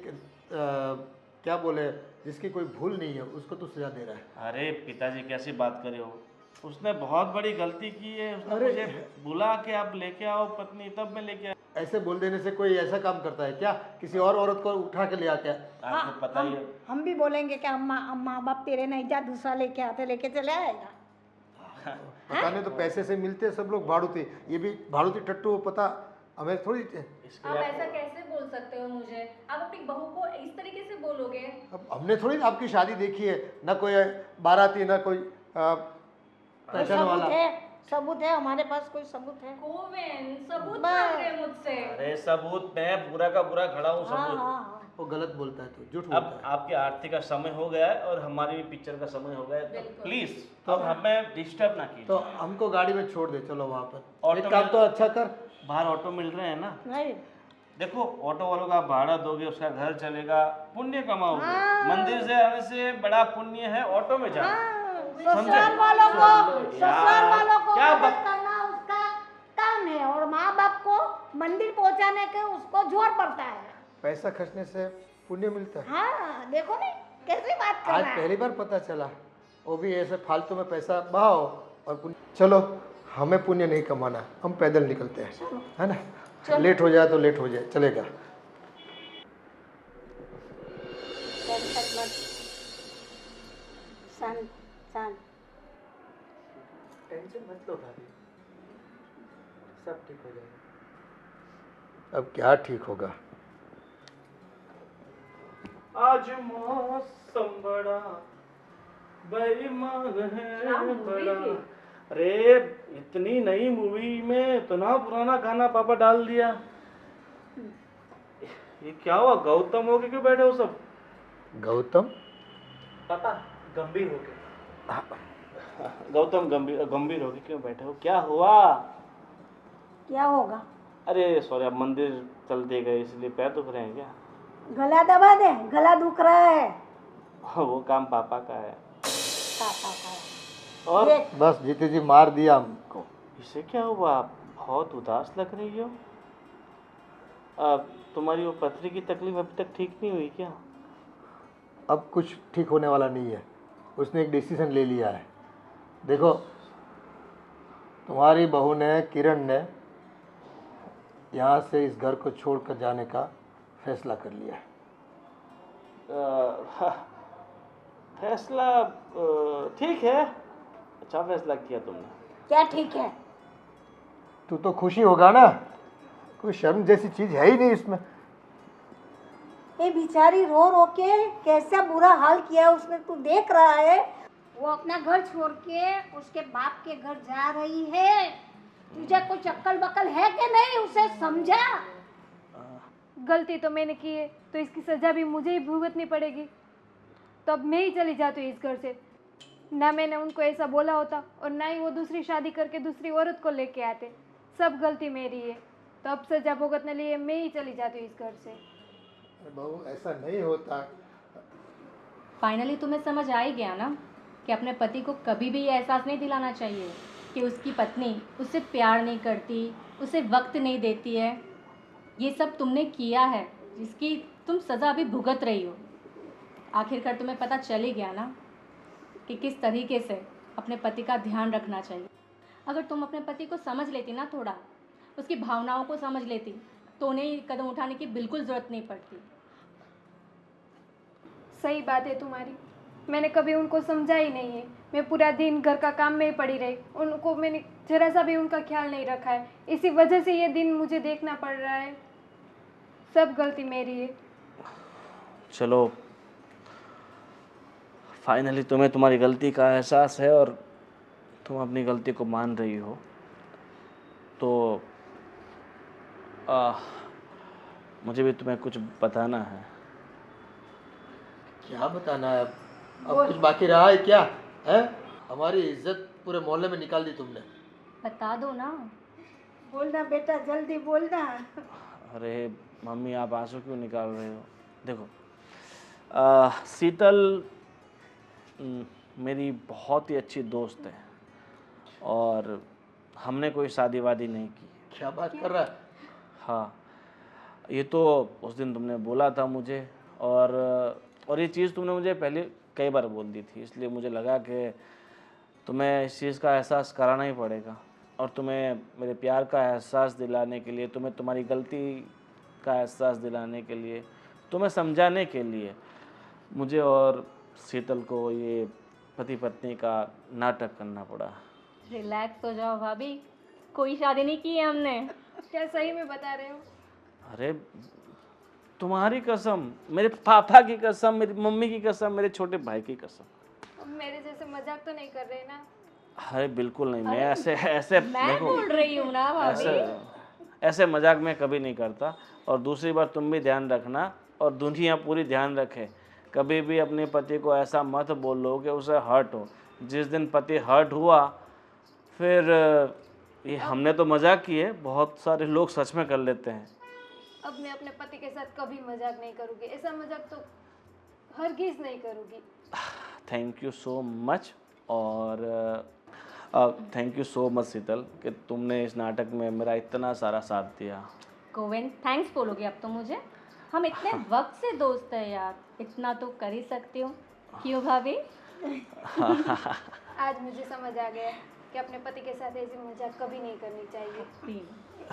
क्या बोले, जिसकी कोई भूल नहीं है उसको तू सजा दे रहा है।
अरे पिताजी कैसी बात कर रहे हो, उसने बहुत बड़ी गलती की है। उसने
अरे।
मुझे बुला के आप लेके आओ पत्नी, तब मैं लेके आया।
ऐसे बोल देने से कोई ऐसा काम करता है क्या, किसी और औरत को उठा के ले आते हैं?
आपको पता ही है।
हम भी बोलेंगे कि माँ बाप तेरे नहीं, जा दूसरा लेके आते, लेके चले आएगा।
पता नहीं, तो पैसे से मिलते हैं सब लोग भाड़ूती, ये भी भाड़ूती टट्टू, पता हमें थोड़ी।
इसके
आप
लिए
ऐसा कैसे बोल सकते हो मुझे? आप अपनी बहू को इस तरीके से बोलोगे?
अब हमने थोड़ी आपकी शादी देखी है, ना कोई बाराती, ना कोई पहचान वाला।
सबूत है हमारे पास, कोई सबूत है?
गोविंद सबूत
बस।
मांग रहे हैं मुझसे।
अरे सबूत, मैं बुरा का बुरा खड़ा हूँ,
हाँ
सबूत।
हाँ।
वो गलत बोलता है, तो झूठ
अब
बोलता है।
आपके आरती का समय हो गया है और हमारी भी पिक्चर का समय हो गया है, तो
बिल्कुल।
प्लीज अब हमें डिस्टर्ब ना कीजिए।
तो हमको गाड़ी में छोड़ दे, चलो वहाँ पर।
ऑटो
एक काम
में-
तो अच्छा कर,
बाहर ऑटो मिल रहे हैं ना,
नहीं
देखो ऑटो वालों का भाड़ा दोगे, उसका घर चलेगा, पुण्य कमाओगे।
हाँ।
मंदिर से आने से बड़ा पुण्य है ऑटो में जाना।
ससुराल वालों को, ससुराल वालों को
क्या
मदद
बात-
करना उसका काम है, और माँ बाप को मंदिर पहुँचाने के उसको जोर पड़ता है।
पैसा खर्चने से पुण्य मिलता है।
हाँ देखो नहीं कैसी बात कर
आज
रहा है।
पहली बार पता चला, वो भी ऐसे फालतू में पैसा बहाओ और पुण्य। चलो हमें पुण्य नहीं कमाना, हम पैदल निकलते हैं, है ना? लेट हो जाए तो लेट हो जाए, चलेगा।
शांत शांत।
टेंशन मत लो भाभी, सब ठीक हो जाएगा।
अब क्या ठीक होगा?
आज मौसम बड़ा बेईमान है बड़ा। अरे इतनी नई मूवी में इतना पुराना गाना पापा डाल दिया। ये क्या हुआ, गौतम हो के क्यों बैठे हो सब?
गौतम?
पापा गंभीर हो के। गौतम गंभीर गंभीर हो के क्यों बैठे हो, क्या हुआ?
क्या होगा?
अरे सॉरी, अब मंदिर चलते गए इसलिए पैर दुख रहे हैं क्या?
गला दबा दे, गला दुख रहा है।
वो काम पापा का है।
पापा का
और
ये
बस जीते जी मार दिया हमको।
इसे क्या हुआ? आप बहुत उदास लग रही हो। तुम्हारी वो पथरी की तकलीफ अभी तक ठीक नहीं हुई क्या?
अब कुछ ठीक होने वाला नहीं है। उसने एक डिसीजन ले लिया है। देखो, तुम्हारी बहू ने, किरण ने यहाँ से इस घर को छोड़कर जाने का फैसला कर लिया है।
फैसला ठीक है, अच्छा फैसला किया तुमने।
क्या ठीक है?
तू तो खुशी होगा ना, कोई शर्म जैसी चीज है ही नहीं इसमें।
ये बेचारी रो रो के कैसा बुरा हाल किया है उसने, तू देख रहा है। वो अपना घर छोड़ के उसके बाप के घर जा रही है। तुझे कुछ अक्ल बकल है कि नहीं? उसे समझा।
गलती तो मैंने की है तो इसकी सज़ा भी मुझे ही भुगतनी पड़ेगी। तो अब मैं ही चली जाती हूँ इस घर से। ना मैंने उनको ऐसा बोला होता और ना ही वो दूसरी शादी करके दूसरी औरत को लेके आते। सब गलती मेरी है, तो अब सज़ा भुगतने लिए मैं ही चली जाती हूँ इस घर से।
बहू, ऐसा नहीं होता।
फाइनली तुम्हें समझ आ ही गया ना कि अपने पति को कभी भी ये एहसास नहीं दिलाना चाहिए कि उसकी पत्नी उससे प्यार नहीं करती, उसे वक्त नहीं देती है। ये सब तुमने किया है जिसकी तुम सज़ा अभी भुगत रही हो। आखिरकार तुम्हें पता चल ही गया ना कि किस तरीके से अपने पति का ध्यान रखना चाहिए। अगर तुम अपने पति को समझ लेती ना, थोड़ा उसकी भावनाओं को समझ लेती, तो उन्हें कदम उठाने की बिल्कुल ज़रूरत नहीं पड़ती।
सही बात है तुम्हारी, मैंने कभी उनको समझा ही नहीं है। मैं पूरा दिन घर का काम में ही पड़ी रही, उनको मैंने जरा सा भी उनका ख्याल नहीं रखा है। इसी वजह से ये दिन मुझे देखना पड़ रहा है। सब गलती मेरी है।
चलो, फाइनली तुम्हें तुम्हारी गलती का एहसास है और तुम अपनी गलती को मान रही हो। तो मुझे भी तुम्हें कुछ बताना है।
क्या बताना है अब कुछ बाकी रहा है क्या? है, हमारी इज्जत पूरे मोहल्ले में निकाल दी तुमने।
बता दो ना।
बोलना बेटा, जल्दी बोलना।
अरे मम्मी, आप आंसू क्यों निकाल रहे हो? देखो, शीतल मेरी बहुत ही अच्छी दोस्त है और हमने कोई शादी वादी नहीं की।
क्या बात कर रहा है?
हाँ, ये तो उस दिन तुमने बोला था मुझे और ये चीज़ तुमने मुझे पहले कई बार बोल दी थी, इसलिए मुझे लगा कि तुम्हें इस चीज़ का एहसास कराना ही पड़ेगा। और तुम्हें मेरे प्यार का एहसास दिलाने के लिए, तुम्हें तुम्हारी गलती का एहसास दिलाने के लिए, तुम्हें समझाने के लिए मुझे और शीतल को ये पति पत्नी का नाटक करना पड़ा।
रिलैक्स हो जाओ भाभी, कोई शादी नहीं की है हमने।
क्या सही में बता रहे हो?
अरे तुम्हारी कसम, मेरे पापा की कसम, मेरी मम्मी की कसम, मेरे छोटे भाई की कसम।
अब मेरे जैसे मजाक तो नहीं कर रहे ना?
अरे बिल्कुल नहीं, मैं ऐसे
मैं
देखो,
बोल रही हूँ ना भाभी।
ऐसे मजाक मैं कभी नहीं करता। और दूसरी बात, तुम भी ध्यान रखना और दुनिया पूरी ध्यान रखे, कभी भी अपने पति को ऐसा मत बोलो कि उसे हर्ट हो। जिस दिन पति हर्ट हुआ, फिर ये हमने तो मजाक की है, बहुत सारे लोग सच में कर लेते हैं।
अब मैं अपने पति के साथ कभी मजाक नहीं करूँगी। ऐसा मजाक तो हरगिज़ नहीं करूँगी।
Thank you so much. और थैंक यू सो मच शीतल कि तुमने इस नाटक में मेरा इतना सारा साथ दिया।
गोविंद, थैंक्स बोलोगे अब तो मुझे? हम इतने वक्त से दोस्त हैं यार, इतना तो कर ही सकती हूँ। क्यों भाभी?
आज मुझे समझ आ गया कि अपने पति के साथ ऐसी मजाक कभी नहीं करनी चाहिए।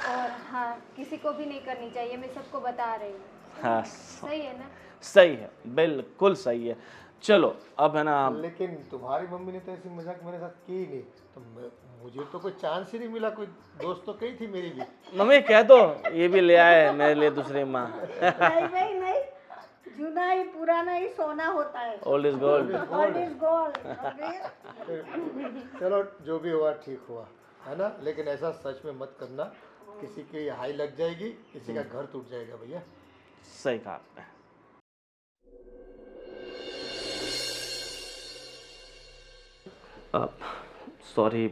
और हाँ, किसी को भी नहीं करनी चाहिए। मैं सबको बता रही हूँ।
हाँ,
सही है ना?
सही है, बिल्कुल सही है। चलो अब है ना,
लेकिन तुम्हारी मम्मी ने तो ऐसी मजाक मेरे साथ की ही नहीं, तो मुझे तो कोई चांस ही नहीं मिला। कोई दोस्त तो कही थी मेरी भी।
मम्मी कह दो ये भी ले आए मेरे लिए दूसरी माँ।
नहीं भाई नहीं, जूना ही पुराना ही सोना होता है।
Old is gold.
Gold is gold।
चलो, जो भी हुआ ठीक हुआ, है ना? लेकिन ऐसा सच में मत करना, किसी की हाई लग जाएगी, किसी का घर टूट जाएगा भैया।
सही कहा आपने। सॉरी,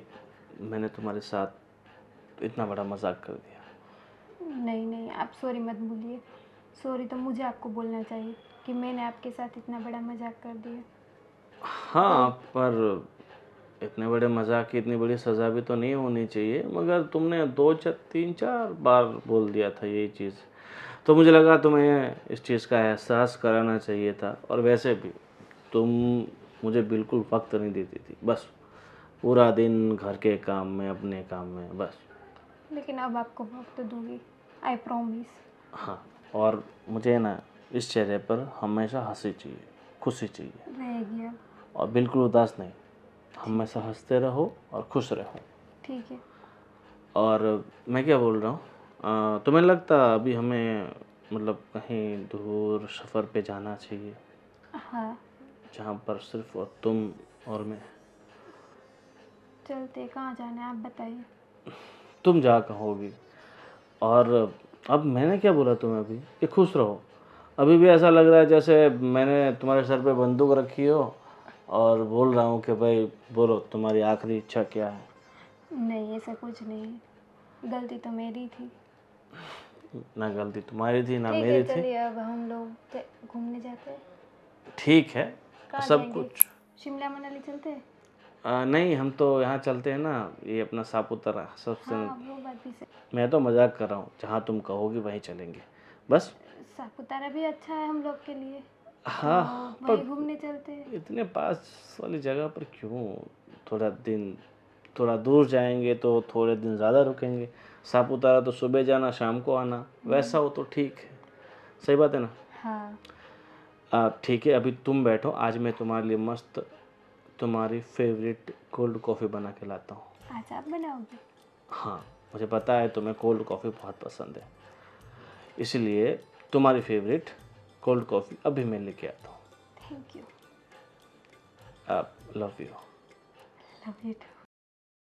मैंने तुम्हारे साथ इतना बड़ा मजाक कर दिया।
नहीं नहीं, आप सॉरी मत बोलिए। सॉरी तो मुझे आपको बोलना चाहिए कि मैंने आपके साथ इतना बड़ा मजाक कर दिया।
हाँ, पर इतने बड़े मजाक की इतनी बड़ी सज़ा भी तो नहीं होनी चाहिए, मगर तुमने 2-3-4 बार बोल दिया था यही चीज़, तो मुझे लगा तुम्हें इस चीज़ का एहसास कराना चाहिए था। और वैसे भी तुम मुझे बिल्कुल वक्त नहीं देती थी, बस पूरा दिन घर के काम में, अपने काम में बस।
लेकिन अब आपको वक्त दूंगी, आई प्रॉमिस।
हाँ, और मुझे ना इस चेहरे पर हमेशा हंसी चाहिए, खुशी चाहिए,
रहेगी अब।
और बिल्कुल उदास नहीं। हमेशा हंसते रहो और खुश रहो।
ठीक है।
और मैं क्या बोल रहा हूँ, तुम्हें लगता अभी हमें मतलब कहीं दूर सफ़र पे जाना चाहिए,
हाँ
जहाँ पर सिर्फ और तुम और मैं?
चलते, कहाँ जाना है आप बताइए।
तुम जहाँ कहोगी। और अब मैंने क्या बोला तुम्हें अभी कि खुश रहो? अभी भी ऐसा लग रहा है जैसे मैंने तुम्हारे सर पे बंदूक रखी हो और बोल रहा हूँ कि भाई बोलो तुम्हारी आखिरी इच्छा क्या है।
नहीं ऐसा कुछ नहीं है, गलती तो मेरी थी।
ना गलती तुम्हारी थी ना
ठीक है
मेरी थी।
चलिए, अब हम लोग घूमने जाते हैं।
ठीक है,
कहाँ
सब
जाएंगे?
कुछ।
शिमला मनाली चलते हैं?
नहीं, हम तो यहाँ चलते हैं ना, ये अपना सापुतारा सबसे।
हाँ वो बात भी सही।
मैं तो मजाक कर रहा हूँ, जहाँ तुम कहोगी वहीं चलेंगे बस।
सापुतारा भी अच्छा है हम लोग के लिए,
हाँ,
तो
पर
वहीं घूमने चलते हैं।
इतने पास वाली जगह पर क्यों? थोड़ा दिन, थोड़ा दूर जाएंगे तो थोड़े दिन ज़्यादा रुकेंगे। सापुतारा तो सुबह जाना शाम को आना, वैसा हो तो ठीक है। सही बात है ना?
हाँ
ठीक है, अभी तुम बैठो, आज मैं तुम्हारे लिए मस्त तुम्हारी फेवरेट कोल्ड कॉफ़ी बना के लाता हूँ।
आज आप बनाओगे?
हाँ, मुझे पता है तुम्हें कोल्ड कॉफ़ी बहुत पसंद है, इसलिए तुम्हारी फेवरेट कोल्ड कॉफ़ी अभी मैं लेके आता हूँ।
Thank you.
आप love you.
Love you to.